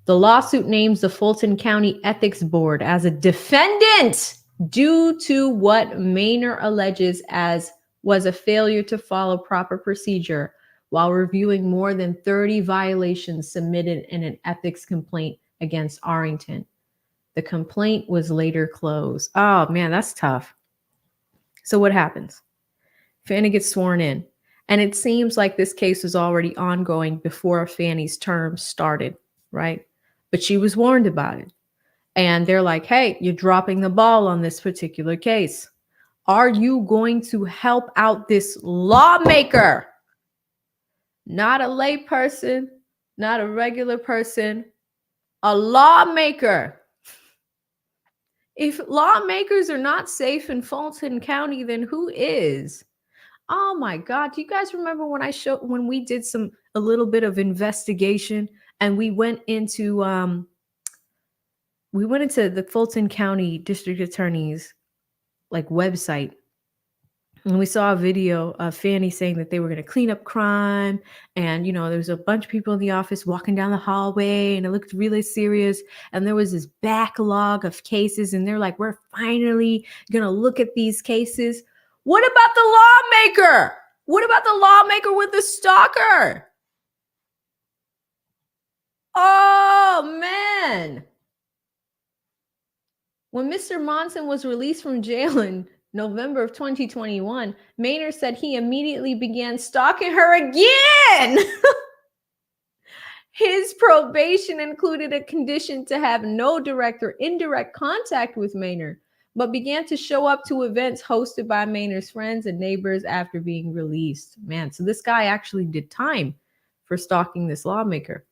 The lawsuit names the Fulton County Ethics Board as a defendant due to what Maynor alleges as was a failure to follow proper procedure while reviewing more than 30 violations submitted in an ethics complaint against Arrington. The complaint was later closed. Oh man, that's tough. So what happens? Fani gets sworn in, and it seems like this case was already ongoing before Fani's term started, right? But she was warned about it. And they're like, hey, you're dropping the ball on this particular case. Are you going to help out this lawmaker? Not a lay person, not a regular person, a lawmaker. If lawmakers are not safe in Fulton County, then who is? Oh my God. Do you guys remember when we did a little bit of investigation and we went into the Fulton County District Attorney's like website, and we saw a video of Fani saying that they were going to clean up crime, and there was a bunch of people in the office walking down the hallway, and it looked really serious, and there was this backlog of cases, and they're like, we're finally going to look at these cases. What about the lawmaker? What about the lawmaker with the stalker? Oh man. When Mr. Monson was released from jail in November of 2021, Maynor said he immediately began stalking her again. His probation included a condition to have no direct or indirect contact with Maynor, but began to show up to events hosted by Maynor's friends and neighbors after being released. Man, so this guy actually did time for stalking this lawmaker.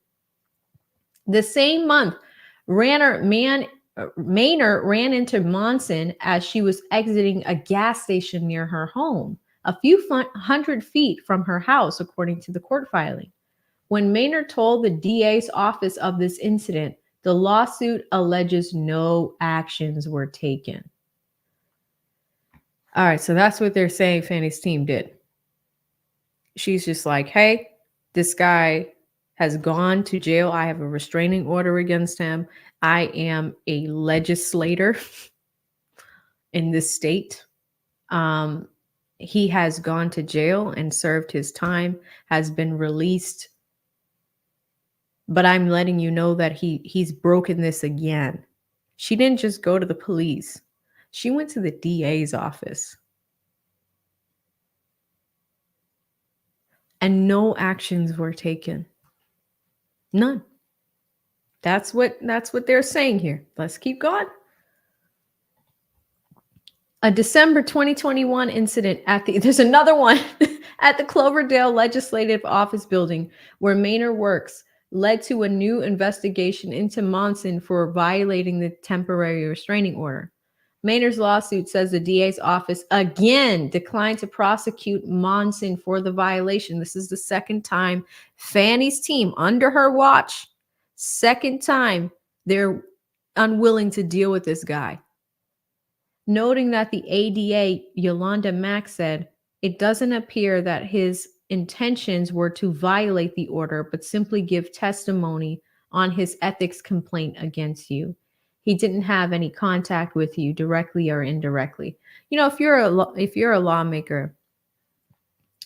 The same month, Maynor ran into Monson as she was exiting a gas station near her home, a few hundred feet from her house, according to the court filing. When Maynor told the DA's office of this incident, the lawsuit alleges no actions were taken. All right, so that's what they're saying Fani's team did. She's just like, hey, this guy has gone to jail. I have a restraining order against him. I am a legislator in this state. He has gone to jail and served his time, has been released. But I'm letting you know that he's broken this again. She didn't just go to the police. She went to the DA's office. And no actions were taken. None. That's what they're saying here. Let's keep going. A December 2021 incident there's another one at the Cloverdale Legislative Office building where Maynor works led to a new investigation into Monson for violating the temporary restraining order. Maynor's lawsuit says the DA's office again declined to prosecute Monson for the violation. This is the second time Fani's team, under her watch, second time they're unwilling to deal with this guy. Noting that the ADA, Yolanda Mack, said, it doesn't appear that his intentions were to violate the order, but simply give testimony on his ethics complaint against you. He didn't have any contact with you directly or indirectly. If you're a lawmaker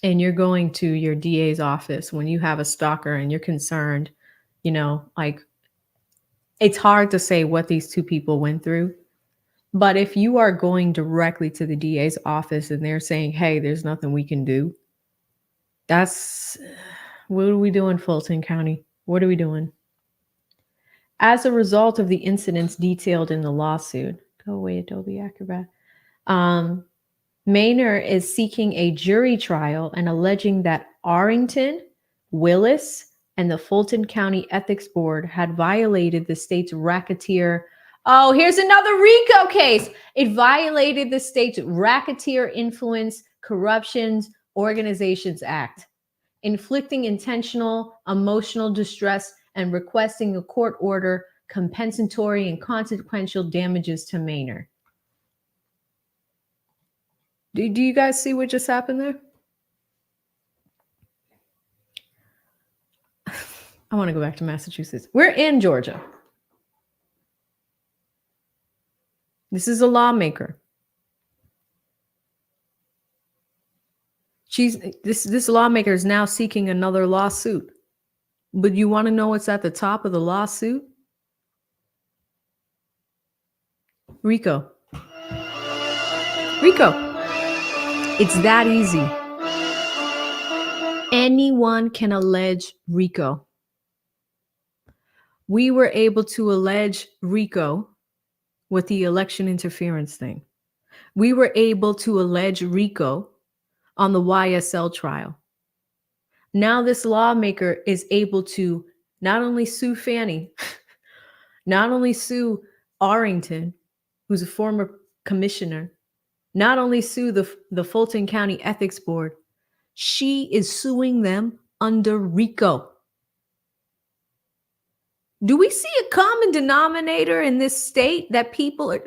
and you're going to your DA's office when you have a stalker and you're concerned, it's hard to say what these two people went through. But if you are going directly to the DA's office and they're saying, hey, there's nothing we can do, what are we doing, Fulton County? What are we doing? As a result of the incidents detailed in the lawsuit, go away, Adobe Acrobat, Maynor is seeking a jury trial and alleging that Arrington, Willis, and the Fulton County Ethics Board had violated the state's racketeer. Oh, here's another RICO case. It violated the state's Racketeer Influence Corruptions Organizations Act, inflicting intentional emotional distress and requesting a court order compensatory and consequential damages to Maynor. Do you guys see what just happened there? I want to go back to Massachusetts. We're in Georgia. This is a lawmaker. This lawmaker is now seeking another lawsuit. But you want to know what's at the top of the lawsuit? RICO. RICO. It's that easy. Anyone can allege RICO. We were able to allege RICO with the election interference thing. We were able to allege RICO on the YSL trial. Now this lawmaker is able to not only sue Fani, not only sue Arrington, who's a former commissioner, not only sue the Fulton County Ethics Board, she is suing them under RICO. Do we see a common denominator in this state that people are...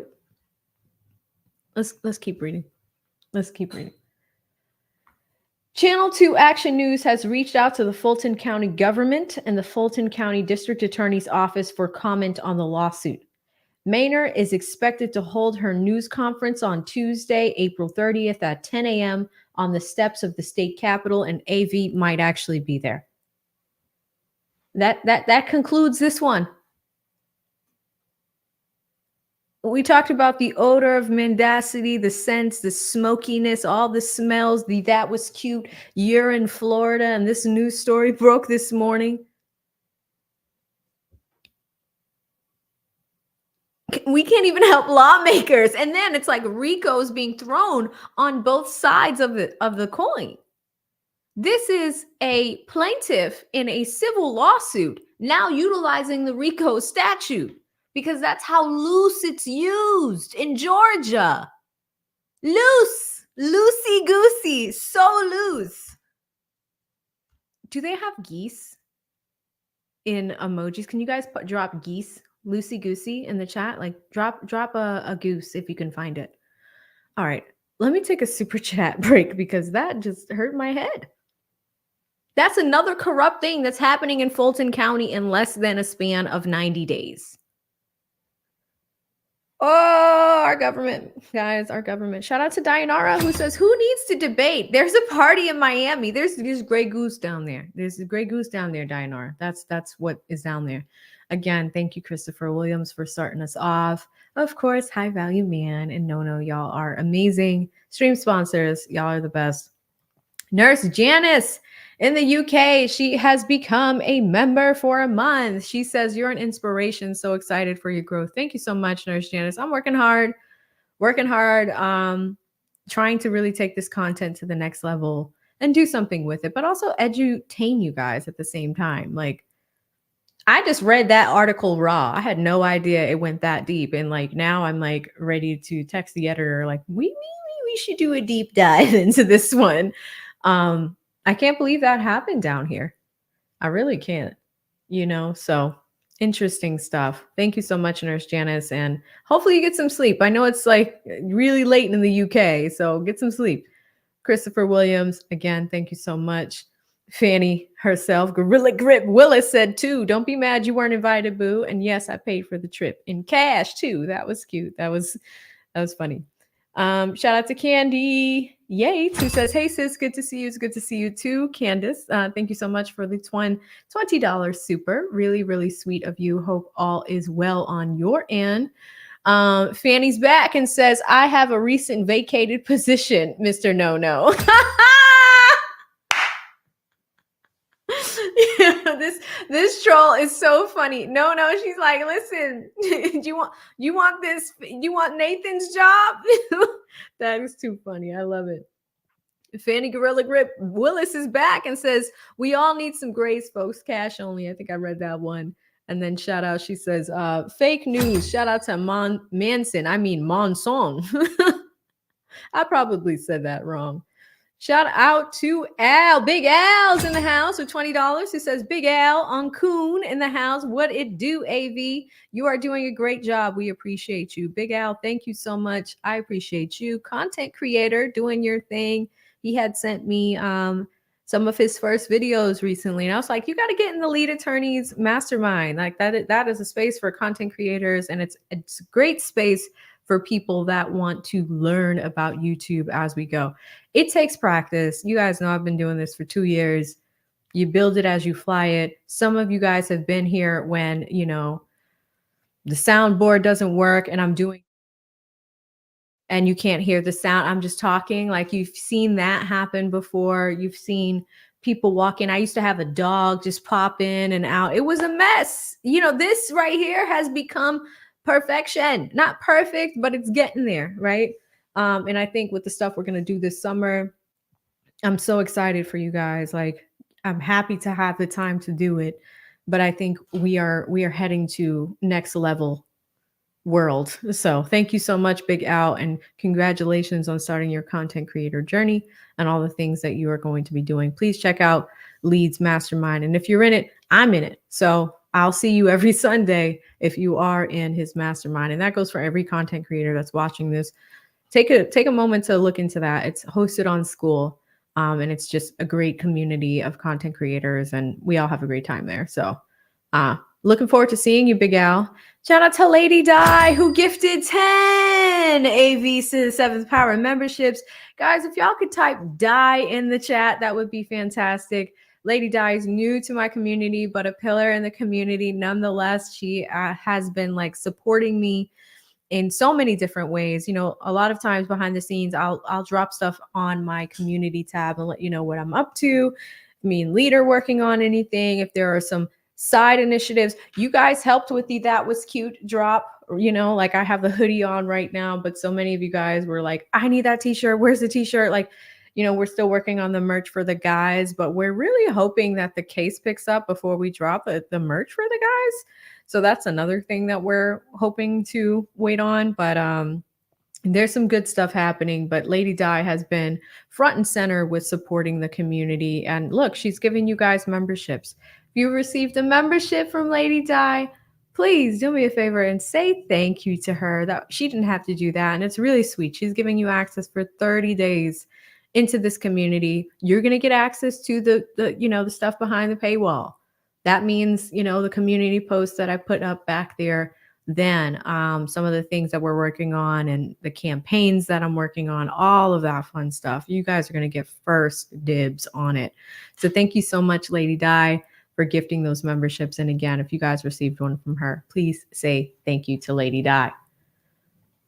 Let's keep reading. Let's keep reading. Channel 2 Action News has reached out to the Fulton County government and the Fulton County District Attorney's Office for comment on the lawsuit. Maynard is expected to hold her news conference on Tuesday, April 30th at 10 a.m. on the steps of the state capitol, and AV might actually be there. That concludes this one. We talked about the odor of mendacity, the scents, the smokiness, all the smells, the that was cute year in Florida, and this news story broke this morning. We can't even help lawmakers. And then it's like RICO's being thrown on both sides of the coin. This is a plaintiff in a civil lawsuit now utilizing the RICO statute because that's how loose it's used in Georgia. Loose, loosey-goosey, so loose. Do they have geese in emojis? Can you guys drop geese, loosey-goosey in the chat? Like drop a goose if you can find it. All right, let me take a super chat break because that just hurt my head. That's another corrupt thing that's happening in Fulton County in less than a span of 90 days. Oh, our government, guys, our government. Shout out to Dianara who says, who needs to debate? There's a party in Miami. There's Grey Goose down there. There's a Grey Goose down there, Dianara. That's what is down there. Again, thank you, Christopher Williams, for starting us off. Of course, High Value Man and No, y'all are amazing. Stream sponsors, y'all are the best. Nurse Janice in the UK, she has become a member for a month. She says, you're an inspiration. So excited for your growth. Thank you so much, Nurse Janice. I'm working hard, trying to really take this content to the next level and do something with it, but also edutain you guys at the same time. Like, I just read that article raw. I had no idea it went that deep. And like, now I'm like ready to text the editor, like, we should do a deep dive into this one. I can't believe that happened down here. I really can't, so interesting stuff. Thank you so much, Nurse Janice. And hopefully you get some sleep. I know it's like really late in the UK, so get some sleep. Christopher Williams, again, thank you so much. Fani herself, Gorilla Grip Willis said too, don't be mad you weren't invited, boo. And yes, I paid for the trip in cash too. That was cute. That was funny. Shout out to Candy Yates, who says, hey sis, good to see you. It's good to see you too. Candace, thank you so much for the $20 super. Really, really sweet of you. Hope all is well on your end. Fanny's back and says, I have a recent vacated position, Mr. No. This troll is so funny. No, she's like, listen, you want Nathan's job? That is too funny. I love it. Fanny Gorilla Grip Willis is back and says, we all need some grace, folks. Cash only. I think I read that one. And then shout out, she says, fake news. Shout out to Monson. I probably said that wrong. Shout out to Al. Big Al's in the house with $20. Who says, Big Al on Coon in the house. What it do, AV? You are doing a great job. We appreciate you. Big Al, thank you so much. I appreciate you. Content creator doing your thing. He had sent me some of his first videos recently. And I was like, you got to get in the lead attorneys mastermind. Like that is a space for content creators. And it's a great space for people that want to learn about YouTube as we go. It takes practice. You guys know I've been doing this for 2 years. You build it as you fly it. Some of you guys have been here when, you know, the soundboard doesn't work and I'm doing and you can't hear the sound. I'm just talking. Like you've seen that happen before. You've seen people walk in. I used to have a dog just pop in and out. It was a mess. You know, this right here has become perfection. Not perfect, but it's getting there, right? And I think with the stuff we're going to do this summer, I'm so excited for you guys. Like I'm happy to have the time to do it, but I think we are heading to next level world. So thank you so much, Big Al, and congratulations on starting your content creator journey and all the things that you are going to be doing. Please check out Leeds Mastermind. And if you're in it, I'm in it. So I'll see you every Sunday if you are in his mastermind. And that goes for every content creator that's watching this. Take a moment to look into that. It's hosted on School. And it's just a great community of content creators, and we all have a great time there. So looking forward to seeing you, Big Al. Shout out to Lady Di, who gifted 10 AV Seventh Power memberships. Guys, if y'all could type Di in the chat, that would be fantastic. Lady Di is new to my community, but a pillar in the community nonetheless. She has been like supporting me in so many different ways. You know, a lot of times behind the scenes, I'll drop stuff on my community tab and let you know what I'm up to. Me and Leader working on anything. If there are some side initiatives, you guys helped with the That Was Cute drop. You know, like I have the hoodie on right now, but so many of you guys were like, I need that t-shirt. Where's the t-shirt? Like, you know, we're still working on the merch for the guys, but we're really hoping that the case picks up before we drop the merch for the guys. So that's another thing that we're hoping to wait on. But there's some good stuff happening. But Lady Di has been front and center with supporting the community. And look, she's giving you guys memberships. If you received a membership from Lady Di, please do me a favor and say thank you to her. That she didn't have to do that. And it's really sweet. She's giving you access for 30 days into this community. You're going to get access to the stuff behind the paywall. That means, you know, the community posts that I put up back there, then some of the things that we're working on and the campaigns that I'm working on, all of that fun stuff. You guys are going to get first dibs on it. So thank you so much, Lady Di, for gifting those memberships. And again, if you guys received one from her, please say thank you to Lady Di.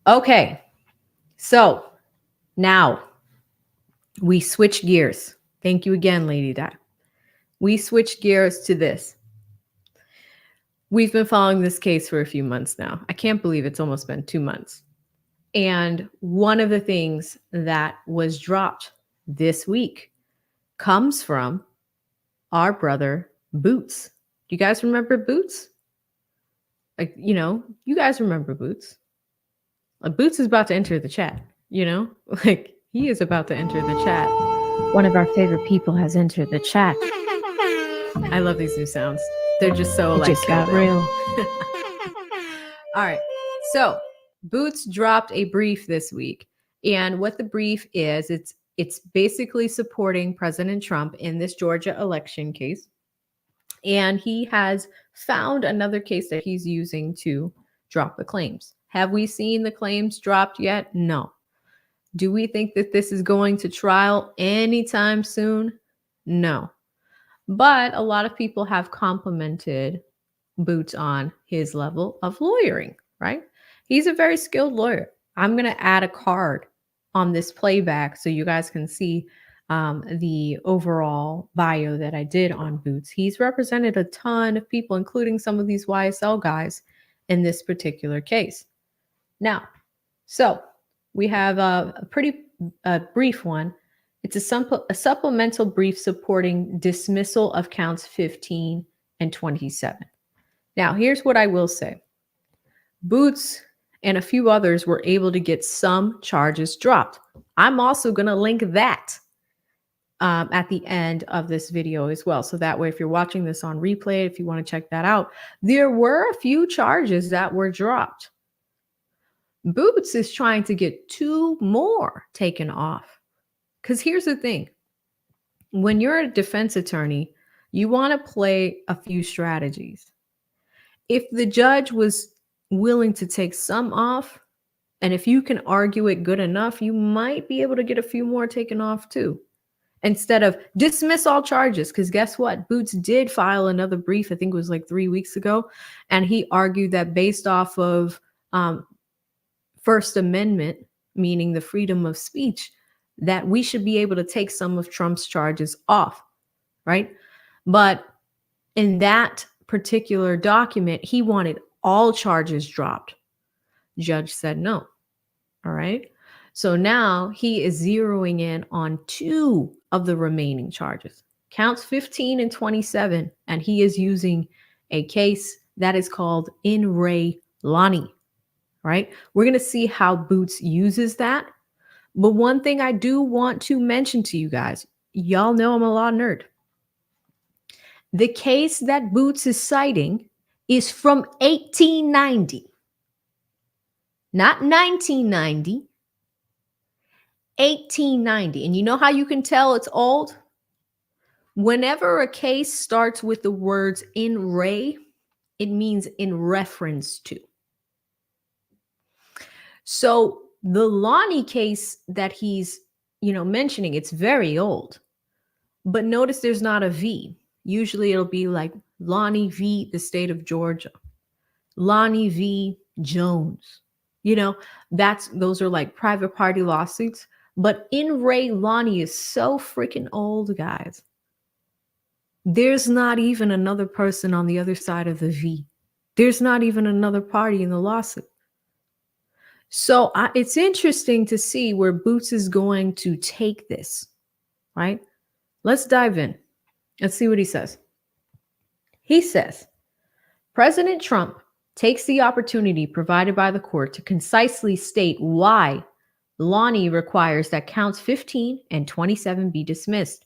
Okay, so now we switch gears. Thank you again, Lady Di. We switch gears to this. We've been following this case for a few months now. I can't believe it's almost been 2 months. And one of the things that was dropped this week comes from our brother, Boots. Do you guys remember Boots? Like, you know, you guys remember Boots. Boots is about to enter the chat, you know? Like, he is about to enter the chat. One of our favorite people has entered the chat. I love these new sounds. They're just so like just got real. All right. So Boots dropped a brief this week. And what the brief is, it's basically supporting President Trump in this Georgia election case. And he has found another case that he's using to drop the claims. Have we seen the claims dropped yet? No. Do we think that this is going to trial anytime soon? No. But a lot of people have complimented Boots on his level of lawyering, right? He's a very skilled lawyer. I'm going to add a card on this playback so you guys can see the overall bio that I did on Boots. He's represented a ton of people, including some of these YSL guys in this particular case. Now, so we have a pretty brief one. It's a supplemental brief supporting dismissal of counts 15 and 27. Now, here's what I will say. Boots and a few others were able to get some charges dropped. I'm also going to link that at the end of this video as well. So that way, if you're watching this on replay, if you want to check that out, there were a few charges that were dropped. Boots is trying to get 2 more taken off. Because here's the thing. When you're a defense attorney, you want to play a few strategies. If the judge was willing to take some off, and if you can argue it good enough, you might be able to get a few more taken off too. Instead of dismiss all charges, because guess what? Boots did file another brief, I think it was like 3 weeks ago, and he argued that based off of First Amendment, meaning the freedom of speech, that we should be able to take some of Trump's charges off, right? But in that particular document, he wanted all charges dropped. Judge said no. All right. So now he is zeroing in on 2 of the remaining charges, counts 15 and 27. And he is using a case that is called In Re Lonnie. Right. We're going to see how Boots uses that. But one thing I do want to mention to you guys, y'all know I'm a law nerd. The case that Boots is citing is from 1890, not 1990. 1890. And you know how you can tell it's old? Whenever a case starts with the words in re, it means in reference to. So the Lonnie case that he's, mentioning, it's very old. But notice there's not a V. Usually it'll be like Lonnie v. the state of Georgia, Lonnie v. Jones. Those are like private party lawsuits. But In Re Lonnie is so freaking old, guys. There's not even another person on the other side of the V. There's not even another party in the lawsuit. So it's interesting to see where Boots is going to take this, right? Let's dive in. Let's see what he says. He says, President Trump takes the opportunity provided by the court to concisely state why Lonnie requires that counts 15 and 27 be dismissed.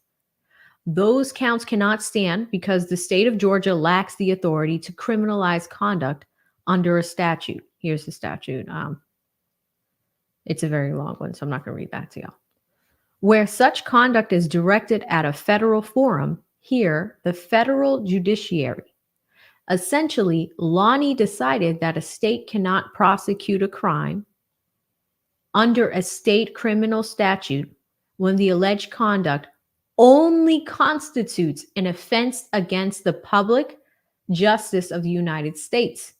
Those counts cannot stand because the state of Georgia lacks the authority to criminalize conduct under a statute. Here's the statute. It's a very long one, so I'm not going to read that to y'all. Where such conduct is directed at a federal forum, here, the federal judiciary. Essentially, Lonnie decided that a state cannot prosecute a crime under a state criminal statute when the alleged conduct only constitutes an offense against the public justice of the United States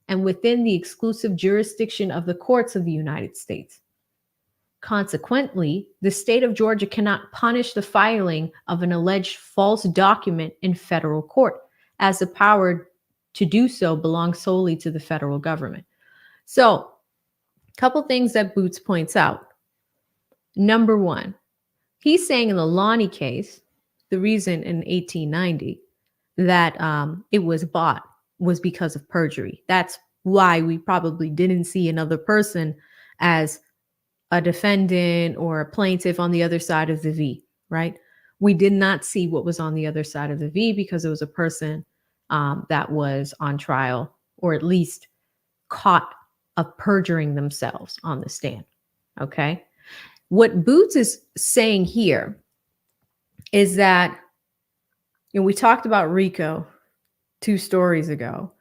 and within the exclusive jurisdiction of the courts of the United States. Consequently, the state of Georgia cannot punish the filing of an alleged false document in federal court, as the power to do so belongs solely to the federal government. So, a couple things that Boots points out. Number one, he's saying in the Lonnie case, the reason in 1890 that it was bought was because of perjury. That's why we probably didn't see another person as a defendant or a plaintiff on the other side of the V, right? We did not see what was on the other side of the V because it was a person that was on trial or at least caught of perjuring themselves on the stand, okay? What Boots is saying here is that, we talked about RICO 2 stories ago,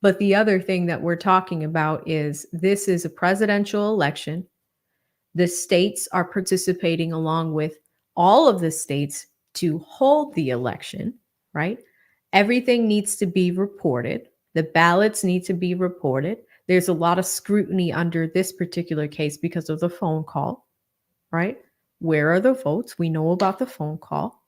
but the other thing that we're talking about is this is a presidential election. The states are participating along with all of the states to hold the election, right? Everything needs to be reported. The ballots need to be reported. There's a lot of scrutiny under this particular case because of the phone call, right? Where are the votes? We know about the phone call.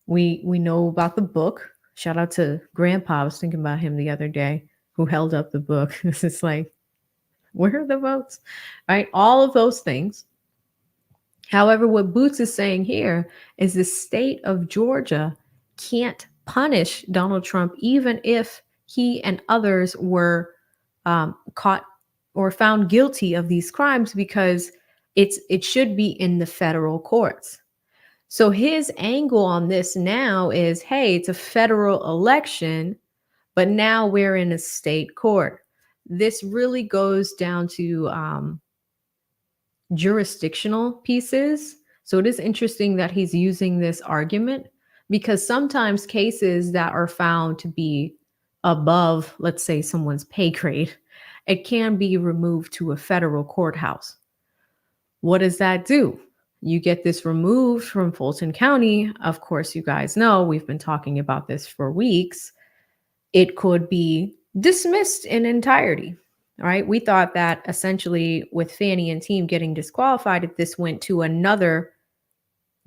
We know about the book. Shout out to Grandpa. I was thinking about him the other day who held up the book. It's like, where are the votes? Right? All of those things. However, what Boots is saying here is the state of Georgia can't punish Donald Trump even if he and others were caught or found guilty of these crimes because it should be in the federal courts. So his angle on this now is, hey, it's a federal election, but now we're in a state court. This really goes down to jurisdictional pieces. So it is interesting that he's using this argument, because sometimes cases that are found to be above, let's say, someone's pay grade, it can be removed to a federal courthouse. What does that do? You get this removed from Fulton County. Of course, you guys know we've been talking about this for weeks. It could be dismissed in entirety. All right. We thought that essentially with Fani and team getting disqualified, if this went to another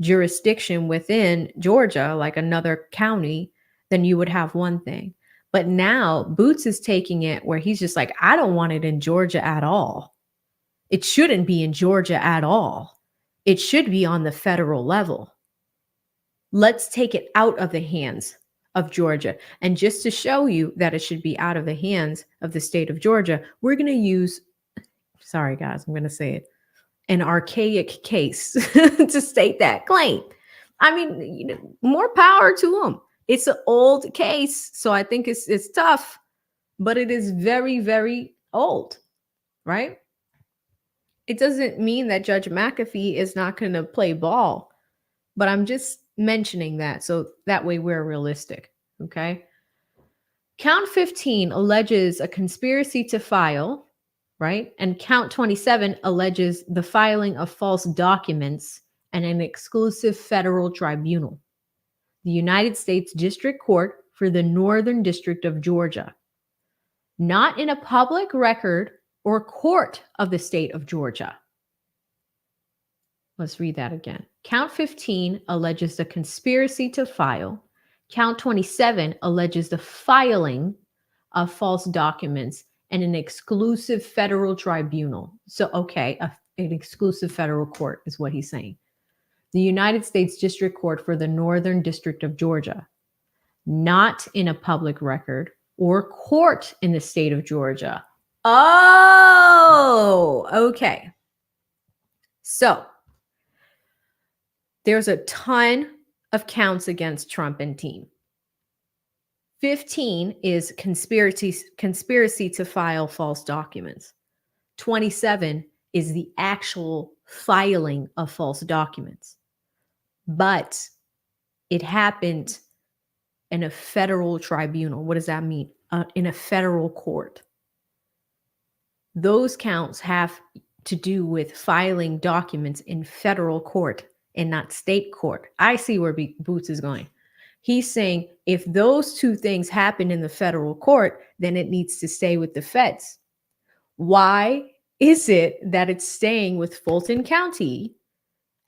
jurisdiction within Georgia, like another county, then you would have one thing. But now Boots is taking it where he's just like, I don't want it in Georgia at all. It shouldn't be in Georgia at all. It should be on the federal level. Let's take it out of the hands of Georgia. And just to show you that it should be out of the hands of the state of Georgia, we're going to use, sorry guys, I'm going to say it, an archaic case to state that claim. I mean, more power to them. It's an old case, so I think it's tough, but it is very, very old, right? It doesn't mean that Judge McAfee is not going to play ball, but I'm just mentioning that so that way we're realistic, okay? Count 15 alleges a conspiracy to file, right? And count 27 alleges the filing of false documents and an exclusive federal tribunal, the United States District Court for the Northern District of Georgia, not in a public record or court of the state of Georgia. Let's read that again. Count 15 alleges the conspiracy to file. Count 27 alleges the filing of false documents and an exclusive federal tribunal. So, okay, an exclusive federal court is what he's saying. The United States District Court for the Northern District of Georgia, not in a public record or court in the state of Georgia. Oh, okay. So, there's a ton of counts against Trump and team. 15 is conspiracy to file false documents. 27 is the actual filing of false documents. But it happened in a federal tribunal. What does that mean? In a federal court. Those counts have to do with filing documents in federal court and not state court. I see where Boots is going. He's saying if those two things happen in the federal court, then it needs to stay with the feds. Why is it that it's staying with Fulton County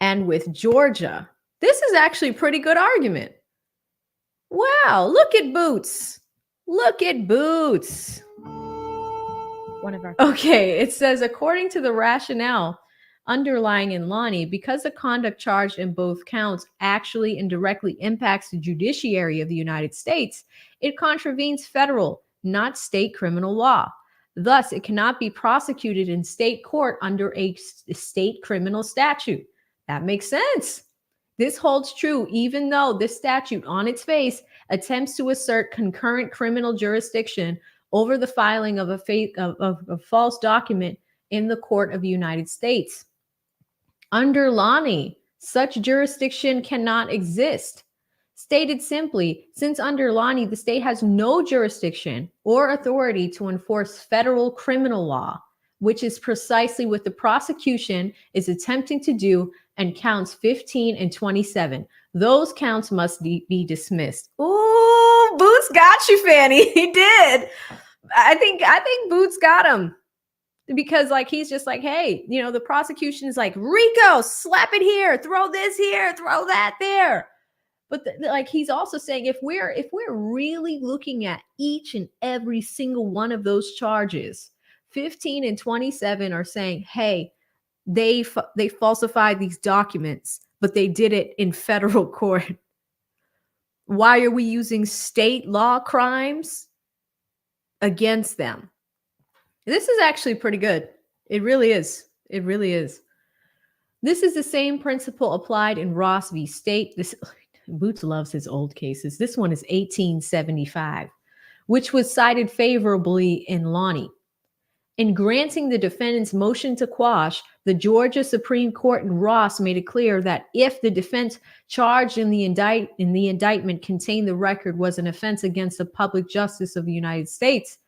and with Georgia? This is actually a pretty good argument. Wow, look at Boots. Look at Boots. Okay, it says, according to the rationale underlying in Lonnie, because the conduct charged in both counts actually and directly impacts the judiciary of the United States, it contravenes federal, not state criminal law. Thus, it cannot be prosecuted in state court under a state criminal statute. That makes sense. This holds true even though this statute on its face attempts to assert concurrent criminal jurisdiction over the filing of a false document in the court of the United States. Under Lonnie, such jurisdiction cannot exist. Stated simply, since under Lonnie, the state has no jurisdiction or authority to enforce federal criminal law, which is precisely what the prosecution is attempting to do, and counts 15 and 27. Those counts must be dismissed. Ooh, Boots got you, Fani. He did. I think Boots got him. Because like he's just like, hey, you know, the prosecution is like, Rico, slap it here, throw this here, throw that there. But like he's also saying, if we're really looking at each and every single one of those charges, 15 and 27 are saying, hey, they falsified these documents, but they did it in federal court. Why are we using state law crimes against them? This is actually pretty good. It really is. It really is. This is the same principle applied in Ross v. State. Boots loves his old cases. This one is 1875, which was cited favorably in Lonnie. In granting the defendant's motion to quash, the Georgia Supreme Court in Ross made it clear that if the defense charged in the indictment contained the record was an offense against the public justice of the United States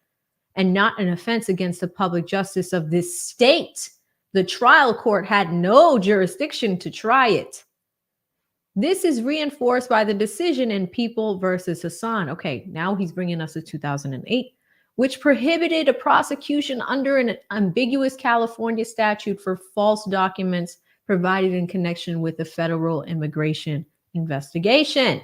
and not an offense against the public justice of this state, the trial court had no jurisdiction to try it. This is reinforced by the decision in People versus Hassan. Okay, now he's bringing us to 2008, which prohibited a prosecution under an ambiguous California statute for false documents provided in connection with the federal immigration investigation.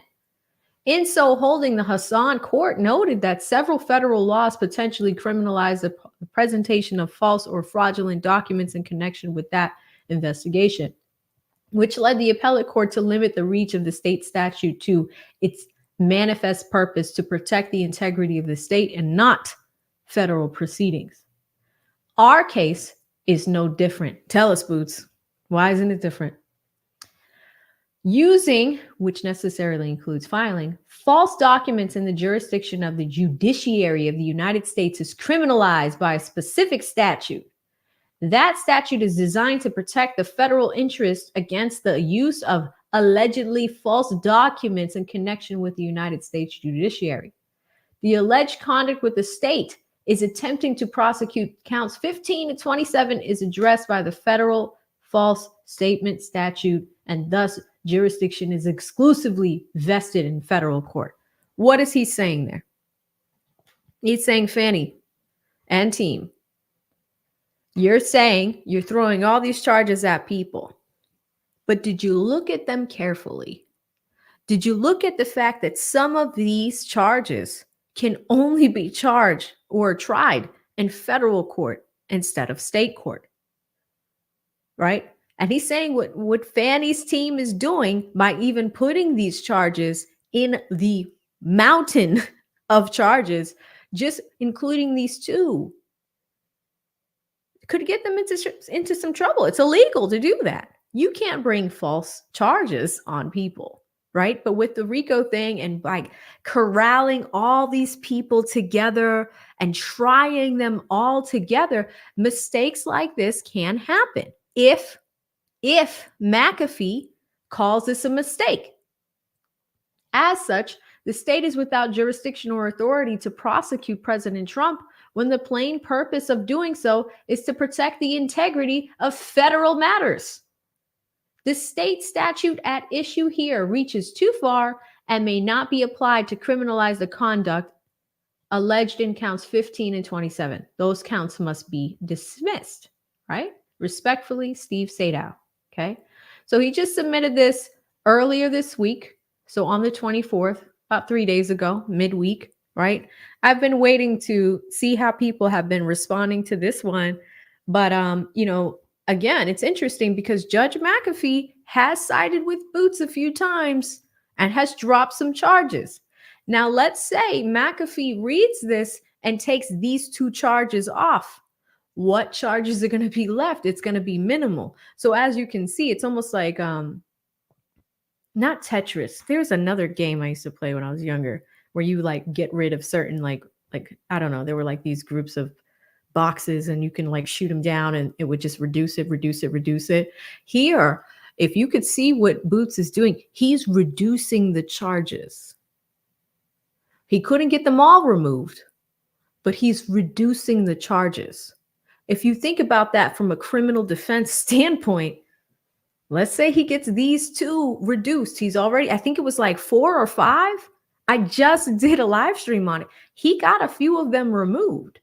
In so holding, the Hassan court noted that several federal laws potentially criminalize the presentation of false or fraudulent documents in connection with that investigation, which led the appellate court to limit the reach of the state statute to its manifest purpose to protect the integrity of the state and not federal proceedings. Our case is no different. Tell us, Boots, why isn't it different? Using, which necessarily includes filing, false documents in the jurisdiction of the judiciary of the United States is criminalized by a specific statute. That statute is designed to protect the federal interest against the use of allegedly false documents in connection with the United States judiciary. The alleged conduct with the state is attempting to prosecute counts 15 to 27 is addressed by the federal false statement statute, and thus jurisdiction is exclusively vested in federal court. What is he saying there? He's saying, Fani and team, you're saying you're throwing all these charges at people, but did you look at them carefully? Did you look at the fact that some of these charges can only be charged or tried in federal court instead of state court? Right? And he's saying what Fani's team is doing by even putting these charges in the mountain of charges, just including these two, could get them into some trouble. It's illegal to do that. You can't bring false charges on people, right? But with the RICO thing and like corralling all these people together and trying them all together, mistakes like this can happen. If McAfee calls this a mistake. As such, the state is without jurisdiction or authority to prosecute President Trump when the plain purpose of doing so is to protect the integrity of federal matters. The state statute at issue here reaches too far and may not be applied to criminalize the conduct alleged in counts 15 and 27. Those counts must be dismissed, right? Respectfully, Steve Sadow. Okay. So he just submitted this earlier this week. So on the 24th, about 3 days ago, midweek, right? I've been waiting to see how people have been responding to this one. But, again, it's interesting because Judge McAfee has sided with Boots a few times and has dropped some charges. Now, let's say McAfee reads this and takes these two charges off. What charges are going to be left? It's going to be minimal. So as you can see, it's almost like not Tetris. There's another game I used to play when I was younger where you like get rid of certain like I don't know, there were like these groups of boxes and you can like shoot them down and it would just reduce it. Here, if you could see what Boots is doing, he's reducing the charges. He couldn't get them all removed, but he's reducing the charges. If you think about that from a criminal defense standpoint, let's say he gets these two reduced. He's already, I think it was like 4 or 5. I just did a live stream on it. He got a few of them removed.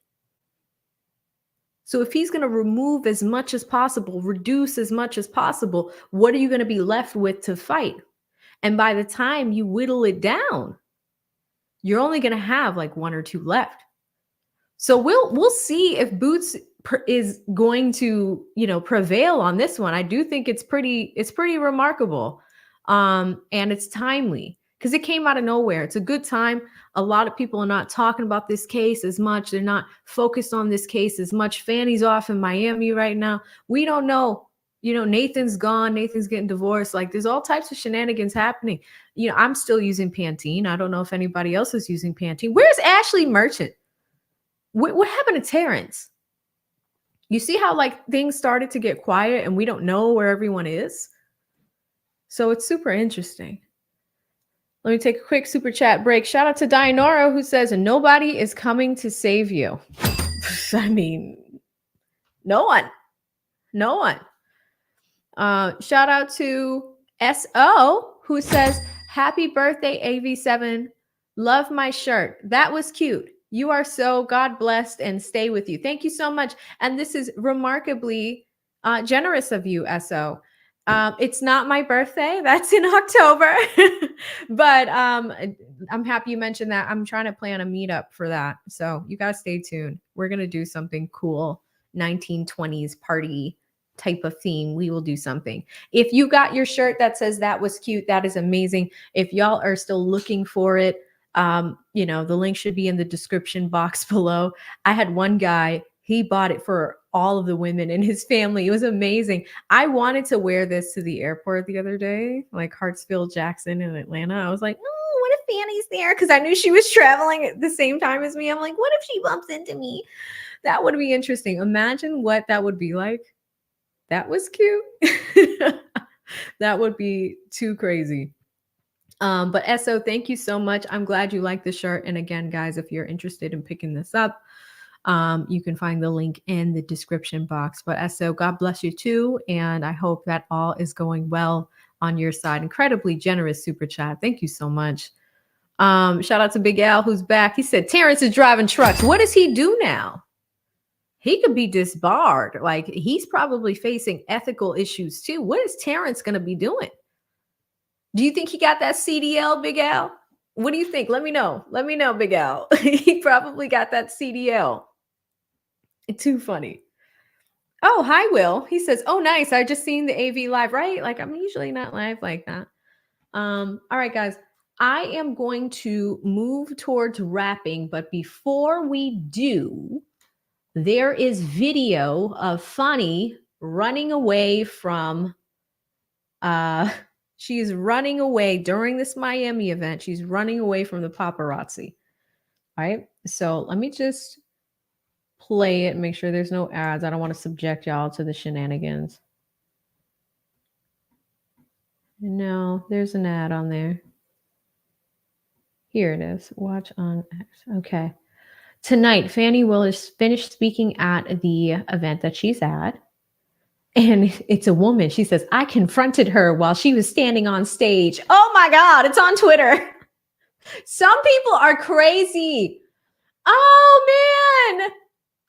So if he's going to remove as much as possible, reduce as much as possible, what are you going to be left with to fight? And by the time you whittle it down, you're only going to have like 1 or 2 left. So we'll see if Boots is going to, prevail on this one. I do think it's pretty remarkable. And it's timely because it came out of nowhere. It's a good time. A lot of people are not talking about this case as much. They're not focused on this case as much. Fani's off in Miami right now. We don't know, Nathan's gone. Nathan's getting divorced. Like there's all types of shenanigans happening. I'm still using Pantene. I don't know if anybody else is using Pantene. Where's Ashley Merchant? What happened to Terrence? You see how like things started to get quiet and we don't know where everyone is? So it's super interesting. Let me take a quick super chat break. Shout out to Dianora who says, nobody is coming to save you. I mean, no one. No one. Shout out to SO who says, happy birthday, AV7. Love my shirt. That was cute. You are so God blessed and stay with you. Thank you so much. And this is remarkably generous of you, SO. It's not my birthday. That's in October. But I'm happy you mentioned that. I'm trying to plan a meetup for that. So you guys stay tuned. We're going to do something cool. 1920s party type of theme. We will do something. If you got your shirt that says that was cute, that is amazing. If y'all are still looking for it, you know, the link should be in the description box below. I had one guy, he bought it for all of the women in his family. It was amazing. I wanted to wear this to the airport the other day, like Hartsfield Jackson in Atlanta. I was like, oh, what if Fanny's there? Because I knew she was traveling at the same time as me. I'm like, what if she bumps into me? That would be interesting. Imagine what that would be like. That was cute. That would be too crazy. But SO, thank you so much. I'm glad you like the shirt. And again, guys, if you're interested in picking this up, you can find the link in the description box. But SO, God bless you too. And I hope that all is going well on your side. Incredibly generous super chat. Thank you so much. Shout out to Big Al who's back. He said, Terrence is driving trucks. What does he do now? He could be disbarred. Like he's probably facing ethical issues too. What is Terrence going to be doing? Do you think he got that CDL, Big Al? What do you think? Let me know. Let me know, Big Al. He probably got that CDL. It's too funny. Oh, hi, Will. He says, oh, nice. I just seen the AV live, right? Like I'm usually not live like that. All right, guys. I am going to move towards wrapping, but before we do, there is video of Fani running away from, she's running away during this Miami event. She's running away from the paparazzi. All right. So let me just play it, make sure there's no ads. I don't want to subject y'all to the shenanigans. No, there's an ad on there. Here it is. Watch on X. Okay. Tonight, Fani Willis finished speaking at the event that she's at. And it's a woman. She says, I confronted her while she was standing on stage. Oh my God, it's on Twitter. Some people are crazy. Oh man.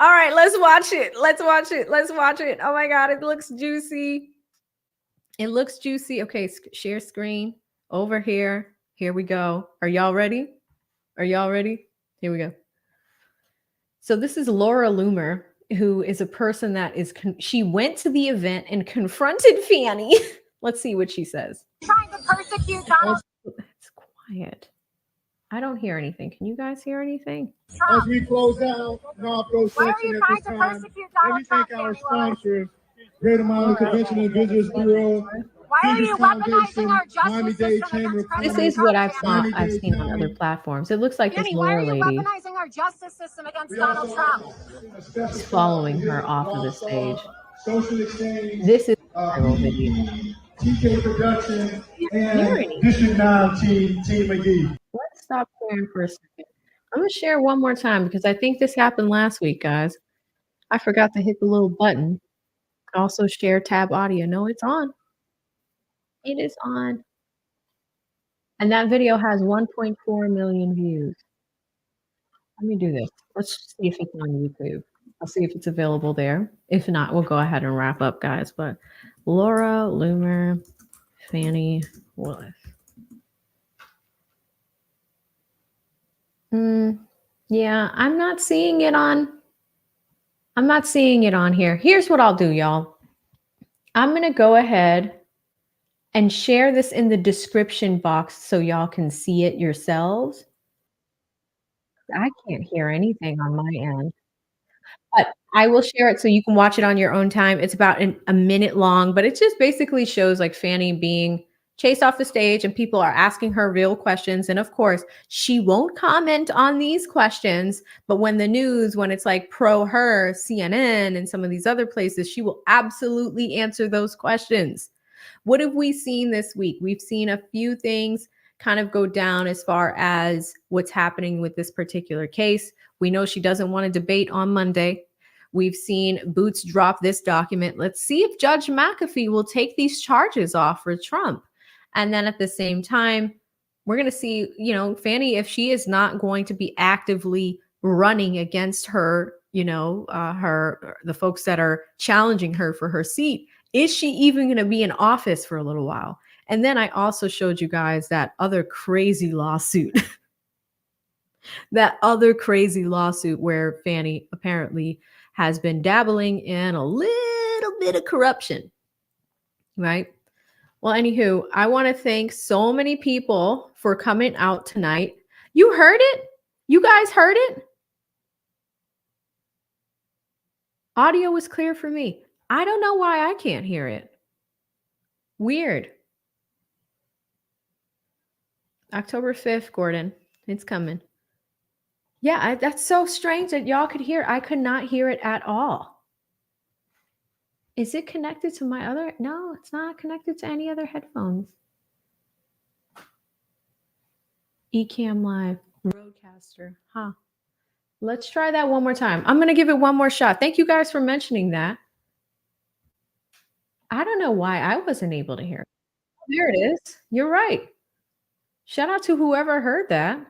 All right, let's watch it. Let's watch it. Let's watch it. Oh my God, it looks juicy. It looks juicy. Okay, share screen over here. Here we go. Are y'all ready? Are y'all ready? Here we go. So this is Laura Loomer, who is a person that is, she went to the event and confronted Fani. Let's see what she says. Trying to persecute Donald. It's quiet. I don't hear anything. Can you guys hear anything? As we close out non-pro section at this time, let me thank our sponsors, Greater Miami Convention and Visitors Bureau, Why are you weaponizing our justice system against This President is what I've Trump? seen on other platforms. It looks like this Fanny, why are Laura you lady weaponizing our justice system against Donald Trump? is following her off of the stage. Social exchange, This is a viral video. TK Production, and District 9 Team McGee. Let's stop sharing for a second. I'm going to share one more time because I think this happened last week, guys. I forgot to hit the little button. Also share tab audio. No, it's on. It is on. And that video has 1.4 million views. Let me do this. Let's see if it's on YouTube. I'll see if it's available there. If not, we'll go ahead and wrap up, guys. But Laura Loomer, Fani Willis. Yeah, I'm not seeing it on here. Here's what I'll do, y'all. I'm going to go ahead and share this in the description box so y'all can see it yourselves. I can't hear anything on my end, but I will share it so you can watch it on your own time. It's about a minute long, but it just basically shows like Fani being chased off the stage and people are asking her real questions. And of course, she won't comment on these questions. But when it's like pro her, CNN and some of these other places, she will absolutely answer those questions. What have we seen this week? We've seen a few things kind of go down as far as what's happening with this particular case. We know she doesn't want to debate on Monday. We've seen Boots drop this document. Let's see if Judge McAfee will take these charges off for Trump. And then at the same time, we're going to see, Fani, if she is not going to be actively running against her, the folks that are challenging her for her seat, is she even going to be in office for a little while? And then I also showed you guys that other crazy lawsuit, where Fani apparently has been dabbling in a little bit of corruption, right? Well, anywho, I want to thank so many people for coming out tonight. You heard it? You guys heard it? Audio was clear for me. I don't know why I can't hear it. Weird. October 5th, Gordon. It's coming. Yeah, that's so strange that y'all could hear. I could not hear it at all. Is it connected to my other? No, it's not connected to any other headphones. Ecamm Live, Roadcaster. Huh. Let's try that one more time. I'm going to give it one more shot. Thank you guys for mentioning that. I don't know why I wasn't able to hear it. There it is. You're right. Shout out to whoever heard that.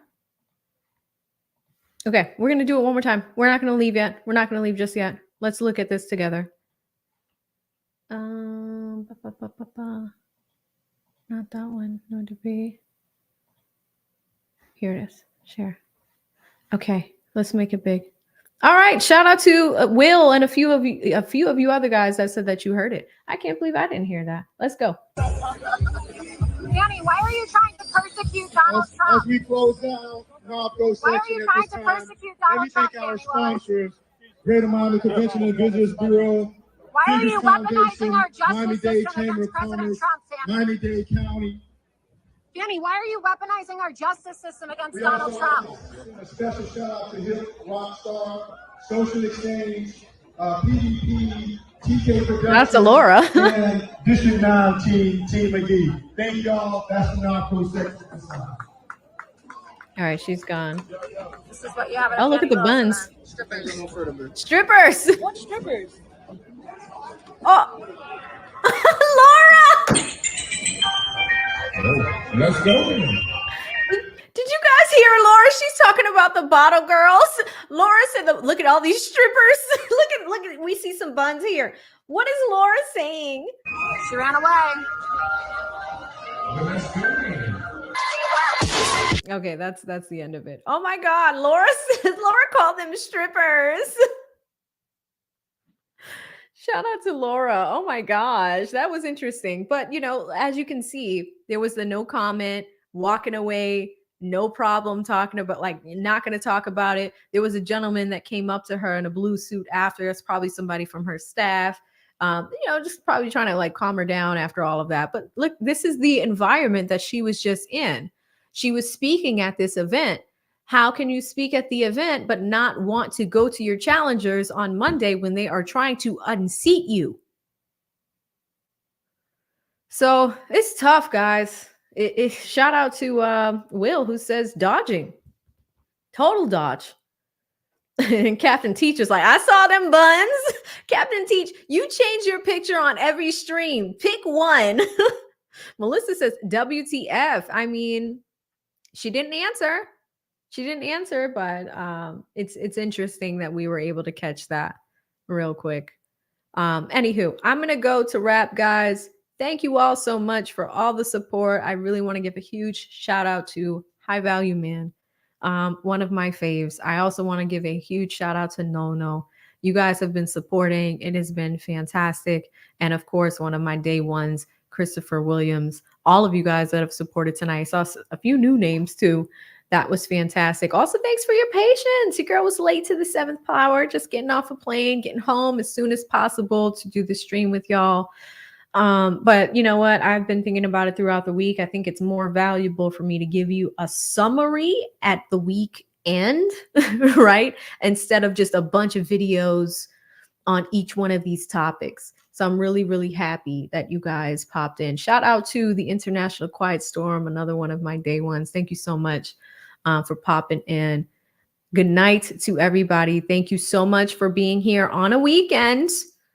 Okay, we're going to do it one more time. We're not going to leave yet. We're not going to leave just yet. Let's look at this together. Not that one. No debate. Here it is. Share. Okay, let's make it big. All right, shout out to Will and a few of you other guys that said that you heard it. I can't believe I didn't hear that. Let's go. Danny, why are you trying to persecute Donald Trump? As we close down non-pro Why are section you at trying this to time, persecute let Donald me Trump, thank our Fani Willis? sponsors, Greater Miami Convention and Visitors Bureau, Why are you Figures weaponizing our justice Miami-Dade system Chamber against of President Commerce, Trump, Fani? Miami-Dade County. Fani, why are you weaponizing our justice system against We Donald also Trump? a special shout out to Hip, Rockstar, Social Exchange, PDP, TK Productions. That's Alora. And District 9 Team McGee. Thank y'all. That's the non-pro section. All right, she's gone. This is what you have. Oh, look at the buns. Strippers. Strippers. What strippers? Oh, Laura. Let's go. Did you guys hear Laura? She's talking about the bottle girls. Laura said, "Look at all these strippers. look at. We see some buns here." What is Laura saying? She ran away. Okay, that's the end of it. Oh my God, Laura called them strippers. Shout out to Laura. Oh my gosh, that was interesting. But as you can see, there was the no comment, walking away, no problem talking about, like, not going to talk about it. There was a gentleman that came up to her in a blue suit after. That's probably somebody from her staff. Just probably trying to like calm her down after all of that. But look, this is the environment that she was just in. She was speaking at this event. How can you speak at the event but not want to go to your challengers on Monday when they are trying to unseat you? So it's tough, guys. Shout out to Will, who says dodging. Total dodge. And Captain Teach is like, I saw them buns. Captain Teach, you change your picture on every stream. Pick one. Melissa says, WTF. I mean, she didn't answer. But it's interesting that we were able to catch that real quick. Anywho, I'm going to go to wrap, guys. Thank you all so much for all the support. I really want to give a huge shout out to High Value Man, one of my faves. I also want to give a huge shout out to No. You guys have been supporting. It has been fantastic. And of course, one of my day ones, Christopher Williams. All of you guys that have supported tonight. I saw a few new names too. That was fantastic. Also, thanks for your patience. Your girl was late to the 7th hour, just getting off a plane, getting home as soon as possible to do the stream with y'all. But you know what? I've been thinking about it throughout the week. I think it's more valuable for me to give you a summary at the week end, right? Instead of just a bunch of videos on each one of these topics. So I'm really, really happy that you guys popped in. Shout out to the International Quiet Storm, another one of my day ones. Thank you so much for popping in. Good night to everybody. Thank you so much for being here on a weekend.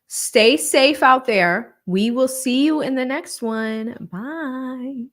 Stay safe out there. We will see you in the next one. Bye.